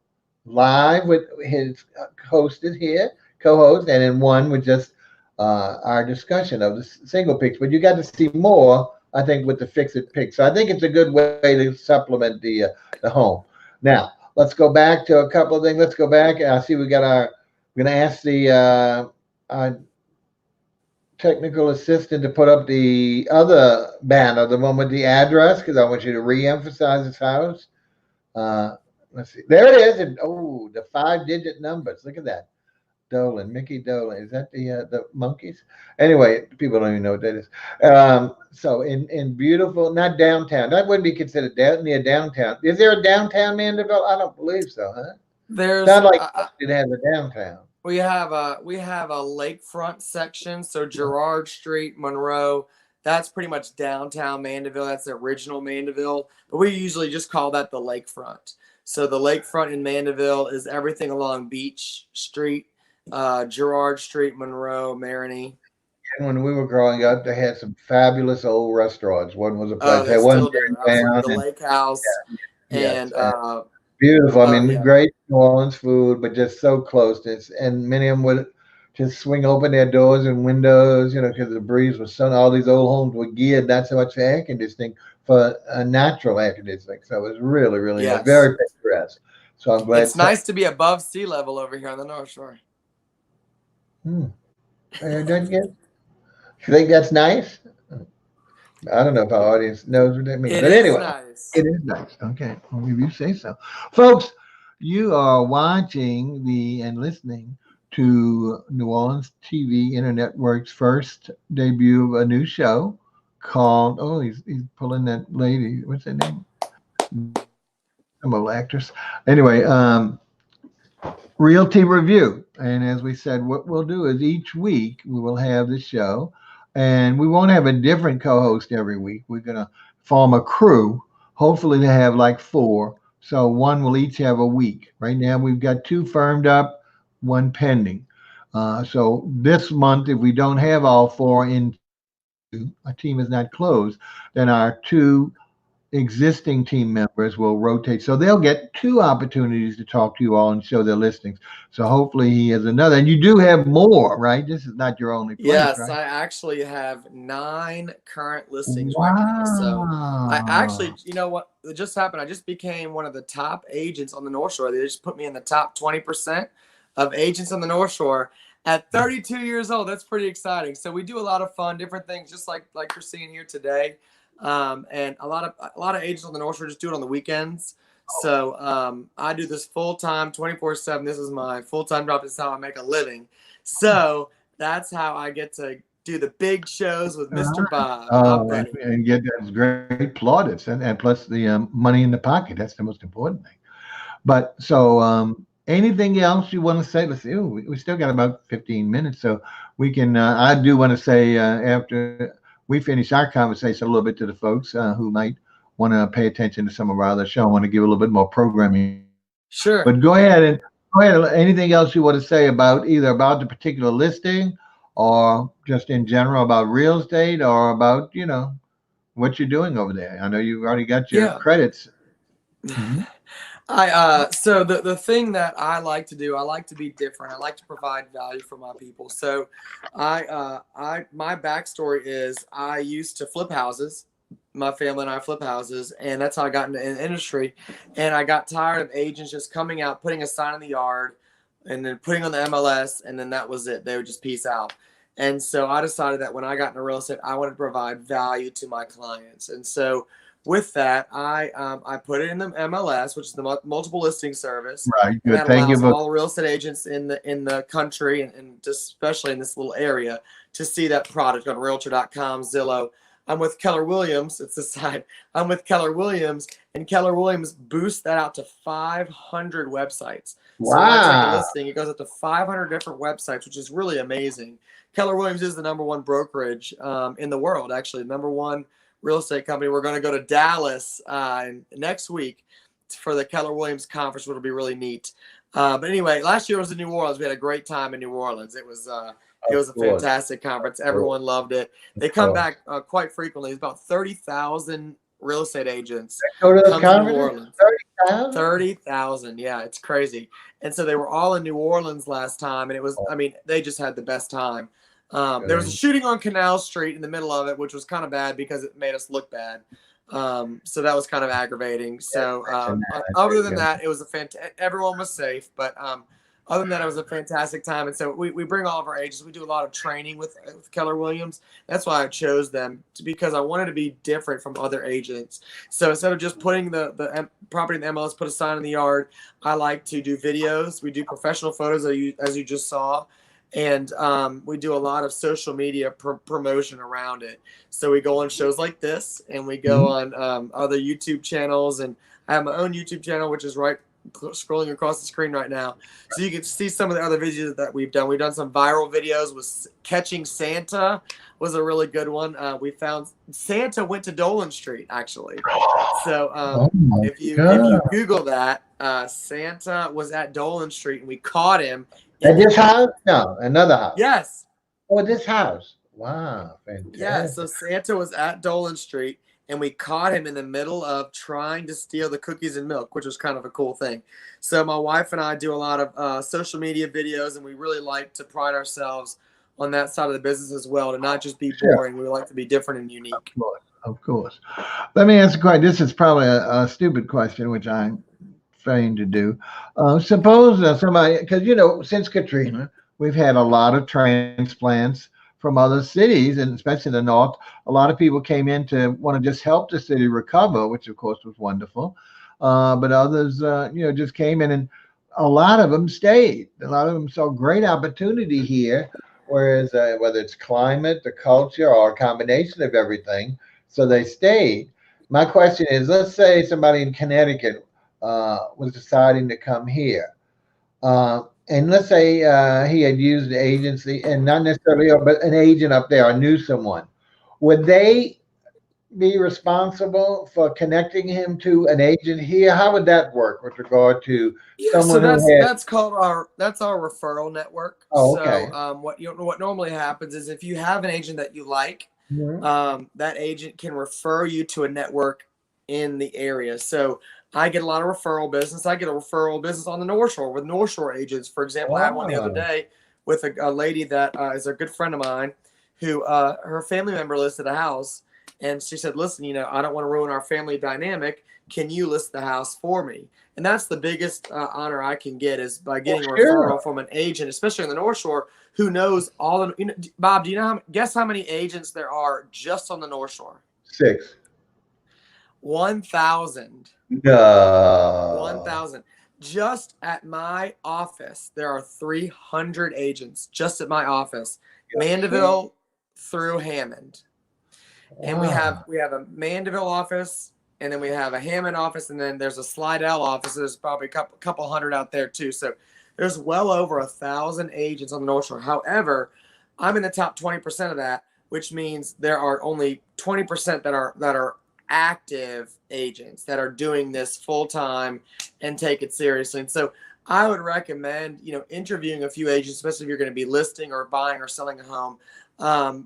live with his hosted here, co-host, and then one with just our discussion of the single picks. But you got to see more, I think, with the fix it picks. So I think it's a good way to supplement the home. Now let's go back to a couple of things. Let's go back. I see we got our. We're gonna ask the our technical assistant to put up the other banner, the one with the address, because I want you to re-emphasize his house. Uh, let's see. There it is. And oh, the 5-digit numbers. Look at that. Dolan, Mickey Dolan. Is that the monkeys? Anyway, people don't even know what that is. So in beautiful, not downtown. That wouldn't be considered near downtown. Is there a downtown Mandeville? I don't believe so, huh? There's Sound like it has a downtown. we have a lakefront section. So Girard Street, Monroe. That's pretty much downtown Mandeville. That's the original Mandeville, but we usually just call that the lakefront. So the lakefront in Mandeville is everything along Beach Street, Girard Street, Monroe, Marigny. And when we were growing up, they had some fabulous old restaurants. One was a Oh, place, they had one still do. Absolutely. downtown, The and Lake House yes, and beautiful. I oh mean, yeah. great New Orleans food, but just so close. And many of them would just swing open their doors and windows, because the breeze was sun. All these old homes were geared not so much for air conditioning, for a natural air conditioning. So it was really, really nice, Yes. very picturesque. So I'm glad. It's nice to be above sea level over here on the North Shore. Hmm. Don't you think that's nice? I don't know if our audience knows what that means, It but is anyway, nice. it is nice. Okay, well, if you say so, folks. You are watching the and listening to New Orleans TV Internetwork's first debut of a new show called. Oh, he's pulling that lady. What's her name? Some old actress. Anyway, Realty Revue. And as we said, what we'll do is each week we will have the show, and we won't have a different co host every week. We're going to form a crew, hopefully, to have like four. So one will each have a week. Right now, we've got two firmed up, one pending. So this month, if we don't have all four in, a team is not closed, then our two existing team members will rotate. So they'll get two opportunities to talk to you all and show their listings. So hopefully he has another. And you do have more, right? This is not your only place, Yes, right? I actually have 9 current listings right now. So I Wow. actually, you know what? It just happened. I just became one of the top agents on the North Shore. They just put me in the top 20% of agents on the North Shore at 32 years old. That's pretty exciting. So we do a lot of fun, different things, just like you're seeing here today. And a lot of agents on the North Shore just do it on the weekends. So I do this full time, 24/7. This is my full time job. This is how I make a living. So that's how I get to do the big shows with Mr. Bob, my Oh, buddy. and get that's great plaudits and plus the money in the pocket. That's the most important thing. But so, anything else you want to say? Let's see. Ooh, we still got about 15 minutes, so we can. I do want to say after we finish our conversation a little bit to the folks who might want to pay attention to some of our other show. I want to give a little bit more programming. Sure. But go ahead. Anything else you want to say about either about the particular listing or just in general about real estate or about what you're doing over there? I know you've already got your Yeah. credits. Mhm. So the thing that I like to do, I like to be different. I like to provide value for my people. So my backstory is I used to flip houses. My family and I flip houses, and that's how I got into the industry. And I got tired of agents just coming out, putting a sign in the yard, and then putting on the MLS, and then that was it. They would just peace out. And so I decided that when I got into real estate, I wanted to provide value to my clients. And so with that, I put it in the MLS, which is the multiple listing service, Right. and Good. that Thank you allows for. all real estate agents in the country and just especially in this little area to see that product on Realtor.com, Zillow. I'm with Keller Williams. It's the side. I'm with Keller Williams, and Keller Williams boosts that out to 500 websites. So when I take a Wow. listing, it goes up to 500 different websites, which is really amazing. Keller Williams is the number one brokerage in the world, actually, number one real estate company. We're going to go to Dallas next week for the Keller Williams conference, which will be really neat. But anyway, last year was in New Orleans. We had a great time in New Orleans. It was a fantastic conference. Everyone loved it. They come back quite frequently. It's about 30,000 real estate agents Go to those come to New conferences? Orleans. 30,000? 30,000. Yeah, it's crazy. And so they were all in New Orleans last time, and it was, I mean, they just had the best time. There was a shooting on Canal Street in the middle of it, which was kind of bad because it made us look bad. So that was kind of aggravating. So other than that, it was everyone was safe, but other than that, it was a fantastic time. And so we bring all of our agents. We do a lot of training with Keller Williams. That's why I chose them, because I wanted to be different from other agents. So instead of just putting the property in the MLS, put a sign in the yard, I like to do videos. We do professional photos, as you just saw. And we do a lot of social media promotion around it. So we go on shows like this, and we go on other YouTube channels. And I have my own YouTube channel, which is right scrolling across the screen right now. So you can see some of the other videos that we've done. We've done some viral videos with catching Santa was a really good one. We found Santa went to Dolan Street, actually. So if you Google that, Santa was at Dolan Street, and we caught him. At this house? No, another house. Yes. Oh, this house. Wow, fantastic. Yeah, so Santa was at Dolan Street, and we caught him in the middle of trying to steal the cookies and milk, which was kind of a cool thing. So my wife and I do a lot of social media videos, and we really like to pride ourselves on that side of the business as well, to not just be boring. We like to be different and unique. Of course. Let me ask a question. This is probably a stupid question, which I'm trained to do. Suppose somebody, because since Katrina, we've had a lot of transplants from other cities, and especially the north. A lot of people came in to want to just help the city recover, which of course was wonderful. But others, just came in, and a lot of them stayed. A lot of them saw great opportunity here, whereas whether it's climate, the culture, or a combination of everything, so they stayed. My question is, let's say somebody in Connecticut was deciding to come here. And let's say he had used the agency, and not necessarily, but an agent up there, or knew someone. Would they be responsible for connecting him to an agent here? How would that work with regard to someone that's called our referral network. Oh, okay. So what normally happens is, if you have an agent that you like, that agent can refer you to a network in the area. So I get a lot of referral business. I get a referral business on the North Shore with North Shore agents. For example, I had one the other day with a lady that is a good friend of mine, who her family member listed a house, and she said, "Listen, I don't want to ruin our family dynamic. Can you list the house for me?" And that's the biggest honor I can get, is by getting a referral from an agent, especially on the North Shore, who knows all the. Bob, do you know? Guess how many agents there are just on the North Shore? 6. 1,000. No. 1,000. Just at my office, there are 300 agents just at my office, Mandeville through Hammond. And we have a Mandeville office, and then we have a Hammond office, and then there's a Slidell office. There's probably a couple hundred out there too. So there's well over 1,000 agents on the North Shore. However, I'm in the top 20% of that, which means there are only 20% that are active agents that are doing this full time and take it seriously. And so I would recommend, interviewing a few agents, especially if you're going to be listing or buying or selling a home,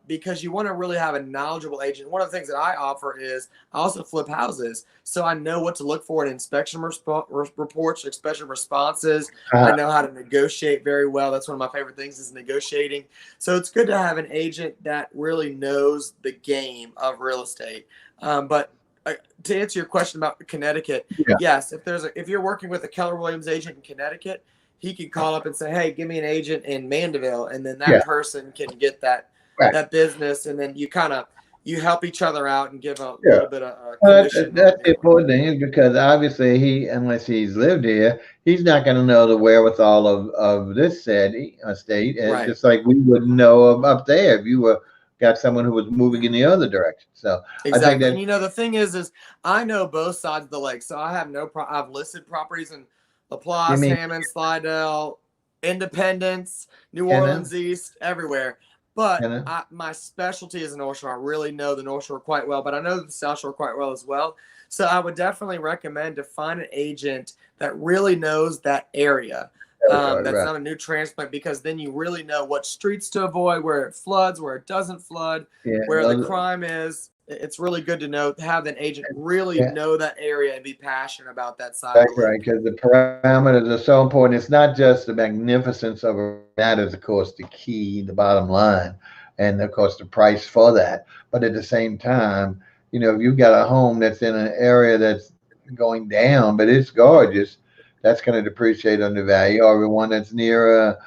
because you want to really have a knowledgeable agent. One of the things that I offer is I also flip houses. So I know what to look for in inspection reports, inspection responses. I know how to negotiate very well. That's one of my favorite things, is negotiating. So it's good to have an agent that really knows the game of real estate. But to answer your question about Connecticut, yes, if you're working with a Keller Williams agent in Connecticut, he can call up and say, "Hey, give me an agent in Mandeville," and then that Yeah. person can get that Right. business, and then you help each other out and give a Yeah. little bit of commission on That's the that one. important thing is because obviously unless he's lived here, he's not going to know the wherewithal of this said state, and Right. just like we wouldn't know of up there if you were got someone who was moving in the other direction. So I think Exactly. that And the thing is I know both sides of the lake. So I have I've listed properties in you Laplace, mean Hammond, Slidell, Independence, New Kenna, Orleans East, everywhere. But Kenna. my specialty is the North Shore. I really know the North Shore quite well, but I know the South Shore quite well as well. So I would definitely recommend to find an agent that really knows that area. That's Right. not a new transplant, because then you really know what streets to avoid, where it floods, where it doesn't flood, Yeah. where the crime is. It's really good to know, have an agent really Yeah. know that area and be passionate about that side of That's the right, lake. because the parameters are so important. It's not just the magnificence of it. That is, of course, the key, the bottom line, and of course the price for that. But at the same time, if you've got a home that's in an area that's going down, but it's gorgeous, that's going to depreciate under value. Or one that's near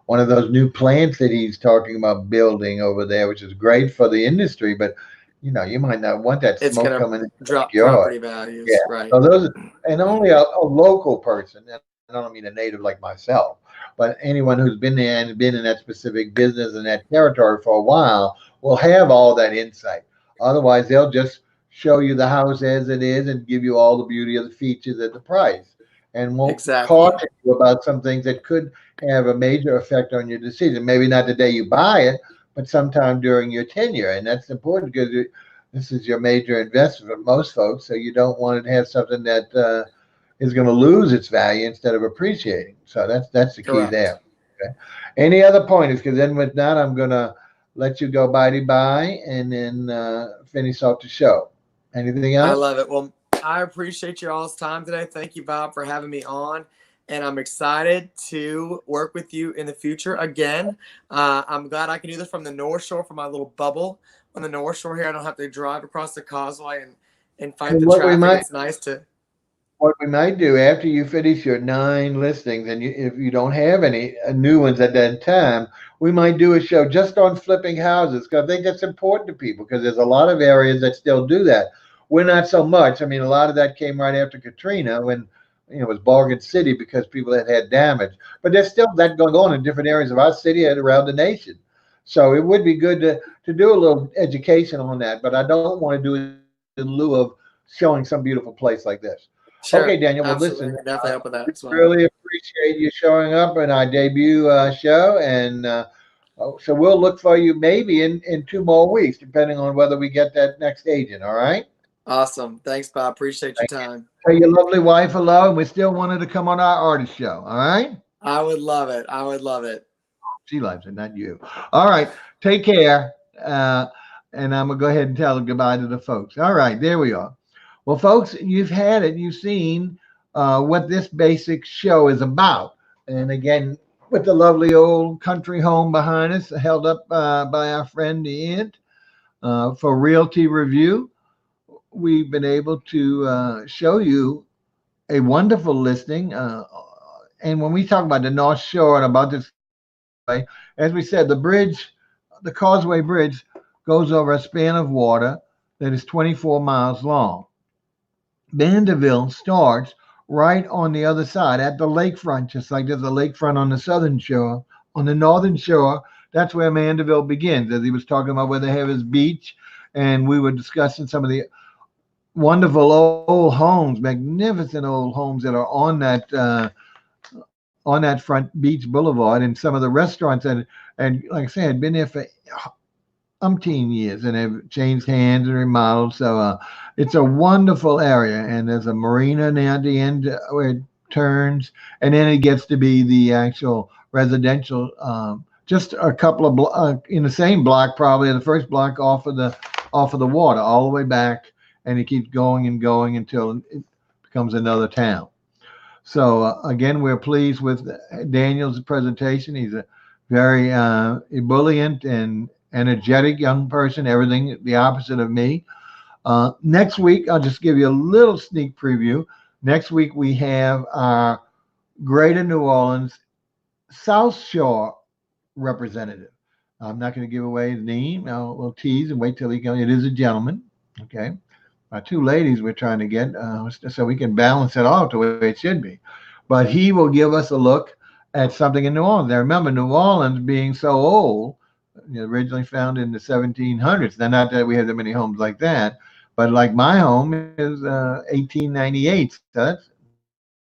one of those new plants that he's talking about building over there, which is great for the industry, but you might not want that It's smoke going to coming in the drop backyard. property Yeah. values, right? So those, and only a local person, and I don't mean a native like myself, but anyone who's been there and been in that specific business and that territory for a while will have all that insight. Otherwise, they'll just show you the house as it is and give you all the beauty of the features at the price, and won't Exactly. caution you about some things that could have a major effect on your decision. Maybe not the day you buy it, but sometime during your tenure, and that's important because this is your major investment for most folks, so you don't want to have something that is going to lose its value instead of appreciating. So that's the key Correct. there. Okay. Any other pointers? Because then with that, I'm going to let you go bye and then finish off the show. Anything I else? love it. Well, I appreciate your all's time today. Thank you, Bob, for having me on. And I'm excited to work with you in the future again. I'm glad I can do this from the North Shore, from my little bubble on the North Shore here. I don't have to drive across the causeway and fight And the traffic. It's nice to. what we might do after you finish your 9 listings, and if you don't have any new ones at that time, we might do a show just on flipping houses because I think that's important to people because there's a lot of areas that still do that. We're not so much. I mean, a lot of that came right after Katrina when it was bargain city because people had damage. But there's still that going on in different areas of our city and around the nation. So it would be good to do a little education on that. But I don't want to do it in lieu of showing some beautiful place like this. Sure. Okay, Daniel. Well, Absolutely. I listen, can definitely help with that as well. really appreciate you showing up in our debut show, and so we'll look for you maybe in 2 more weeks, depending on whether we get that next agent. All right. Awesome. Thanks, Bob. Appreciate your Thank you. time. Tell your lovely wife hello, and we still wanted to come on our artist show. All right. I would love it. I would love it. She loves it, not you. All right. Take care. And I'm gonna go ahead and tell goodbye to the folks. All right, there we are. Well, folks, you've had it. You've seen what this basic show is about. And again, with the lovely old country home behind us, held up by our friend Ian for Realty Review, we've been able to show you a wonderful listing. And when we talk about the North Shore and about this, as we said, the Causeway Bridge goes over a span of water that is 24 miles long. Mandeville starts right on the other side at the lakefront, just like there's a lakefront on the southern shore. On the northern shore, that's where Mandeville begins, as he was talking about where they have his beach. And we were discussing some of the wonderful old homes, magnificent old homes that are on that front beach boulevard, and some of the restaurants and like I said, had been there for umpteen years and have changed hands and remodeled. So it's a wonderful area, and there's a marina now at the end where it turns, and then it gets to be the actual residential. Just a couple of in the same block, probably the first block off of the water, all the way back, and it keeps going and going until it becomes another town. So again, we're pleased with Daniel's presentation. He's a very ebullient and energetic young person, everything the opposite of me. Next week, I'll just give you a little sneak preview. Next week, we have our Greater New Orleans South Shore representative. I'm not going to give away his name. We'll tease and wait till he comes. It is a gentleman. Okay. Two ladies we're trying to get so we can balance it out the way it should be. But he will give us a look at something in New Orleans. Now, remember, New Orleans being so old, originally founded in the 1700s. Now, not that we have that many homes like that, but like my home is 1898. So that's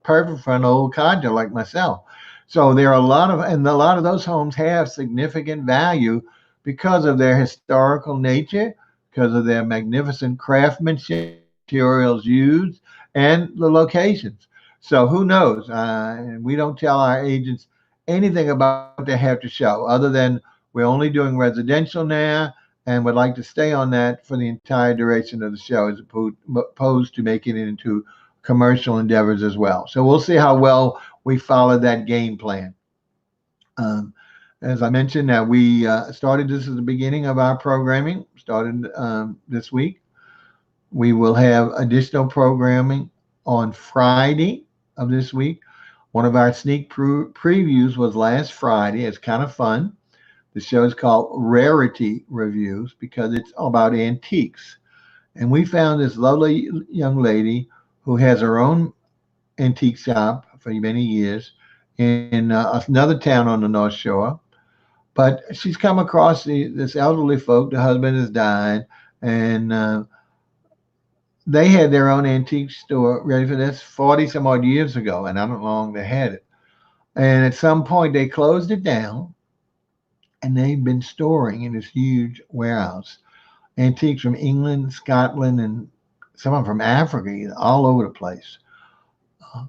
perfect for an old codger like myself. So there are a lot of those homes have significant value because of their historical nature, because of their magnificent craftsmanship, the materials used, and the locations. So who knows? And we don't tell our agents anything about what they have to show, other than we're only doing residential now, and would like to stay on that for the entire duration of the show, as opposed to making it into commercial endeavors as well. So we'll see how well we follow that game plan. Um, as I mentioned, that we started this at the beginning of our programming, started this week. We will have additional programming on Friday of this week. One of our sneak previews was last Friday. It's kind of fun. The show is called Rarity Reviews because it's all about antiques. And we found this lovely young lady who has her own antique shop for many years in another town on the North Shore. But she's come across this elderly folk. The husband has died, and they had their own antique store. Ready for this? 40 some odd years ago, and I don't know how long they had it. And at some point, they closed it down, and they've been storing in this huge warehouse antiques from England, Scotland, and some of them from Africa, all over the place. Uh,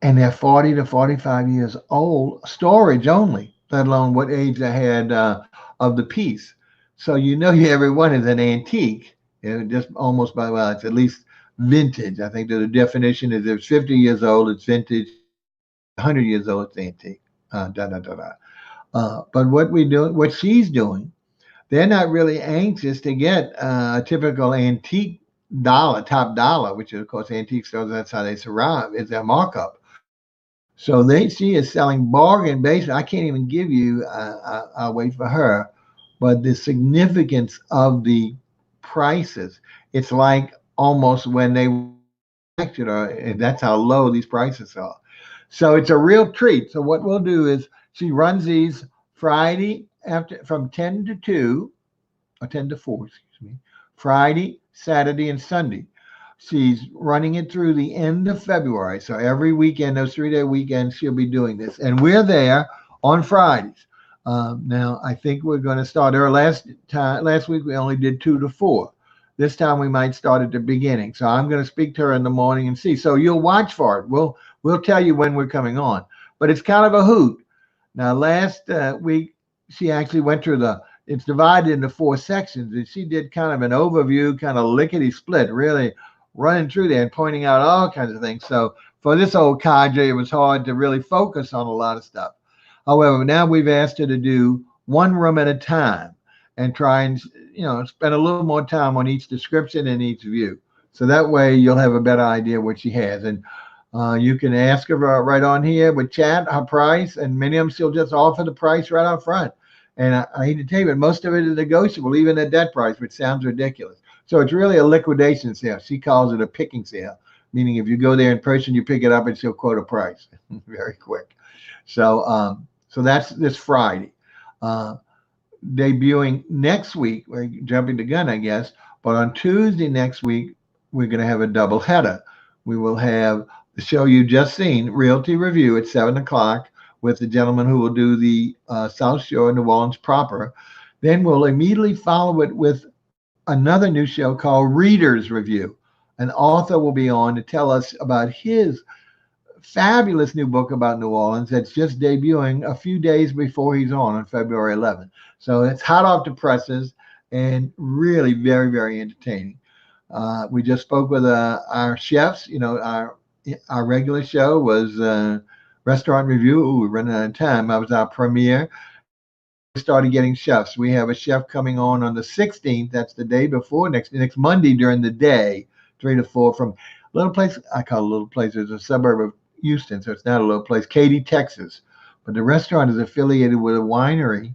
and they're 40 to 45 years old, storage only, let alone what age they had of the piece. So every one is an antique. Just almost by, well, it's at least vintage. I think that the definition is if it's 50 years old, it's vintage. 100 years old, it's antique. Da, da, da, da. But what she's doing, they're not really anxious to get a typical antique dollar, top dollar, which is, of course, antique stores, that's how they survive, is their markup. So she is selling bargain basement. I can't even give you, I'll wait for her, but the significance of the prices, it's like almost when they manufactured, or that's how low these prices are. So it's a real treat. So what we'll do is she runs these Friday after from 10 to 2, or 10 to 4, excuse me, Friday, Saturday, and Sunday. She's running it through the end of February. So every weekend, those 3-day weekends, she'll be doing this. And we're there on Fridays. Now, I think we're going to start her last week, we only did 2 to 4. This time we might start at the beginning. So I'm going to speak to her in the morning and see. So you'll watch for it. We'll tell you when we're coming on. But it's kind of a hoot. Now, last week, she actually went through it's divided into 4 sections, and she did kind of an overview, kind of lickety split, really running through there and pointing out all kinds of things. So for this old cadre, it was hard to really focus on a lot of stuff. However, now we've asked her to do one room at a time and try and spend a little more time on each description and each view. So that way you'll have a better idea what she has. And you can ask her right on here with chat her price, and many of them she'll just offer the price right up front. And I hate to tell you, but most of it is negotiable, even at that price, which sounds ridiculous. So it's really a liquidation sale. She calls it a picking sale, meaning if you go there in person, you pick it up and she'll quote a price very quick. So that's this Friday. Debuting next week, we're jumping the gun, I guess, but on Tuesday next week, we're going to have a double header. We will have the show you just seen, Realty Revue, at 7 o'clock with the gentleman who will do the South Shore, New Orleans proper. Then we'll immediately follow it with another new show called Readers Review. An author will be on to tell us about his fabulous new book about New Orleans that's just debuting a few days before he's on February 11th. So it's hot off the presses and really very, very entertaining. We just spoke with our chefs. Our regular show was Restaurant Review. Ooh, we're running out of time. That was our premiere. And now we started getting chefs. We have a chef coming on the 16th. That's the day before next Monday during the day, 3 to 4, from a little place. I call it a little place. It's a suburb of Houston, so it's not a little place. Katy, Texas. But the restaurant is affiliated with a winery.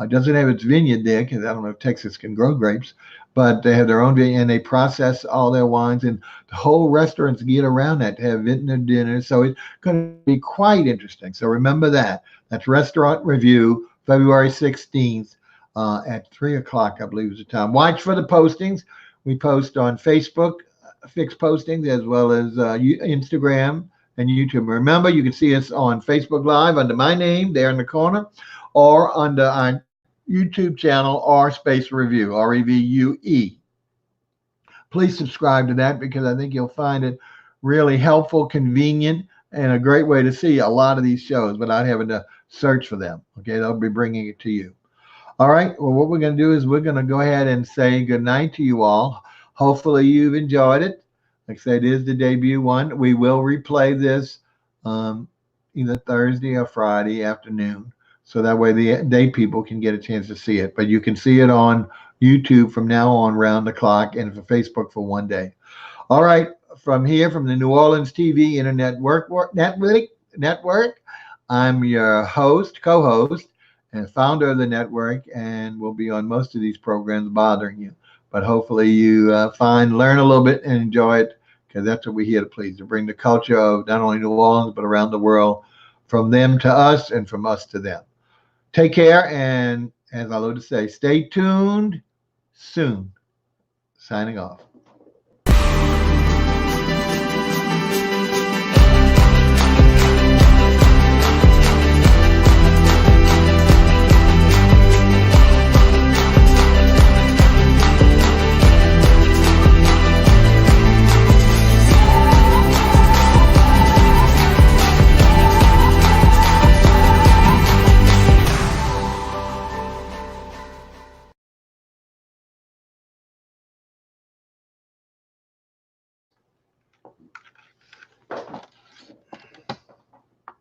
Doesn't have its vineyard there because I don't know if Texas can grow grapes, but they have their own vineyard and they process all their wines, and the whole restaurants get around that to have vintner dinner. So it's going to be quite interesting. So remember that. That's Restaurant Review, February 16th at 3 o'clock, I believe is the time. Watch for the postings. We post on Facebook, fixed postings, as well as Instagram and YouTube. Remember, you can see us on Facebook Live under my name there in the corner, or under our YouTube channel, R Space Review, REVUE. Please subscribe to that because I think you'll find it really helpful, convenient, and a great way to see a lot of these shows without having to search for them. Okay, they'll be bringing it to you. All right, well, what we're going to do is we're going to go ahead and say good night to you all. Hopefully you've enjoyed it. Like I said, it is the debut one. We will replay this either Thursday or Friday afternoon, so that way the day people can get a chance to see it. But you can see it on YouTube from now on round the clock, and for Facebook for one day. All right, from here, from the New Orleans TV Internet Network, I'm your host, co-host, and founder of the network, and will be on most of these programs bothering you. But hopefully you learn a little bit and enjoy it, because that's what we're here to please, to bring the culture of not only New Orleans, but around the world, from them to us and from us to them. Take care, and as I love to say, stay tuned soon. Signing off.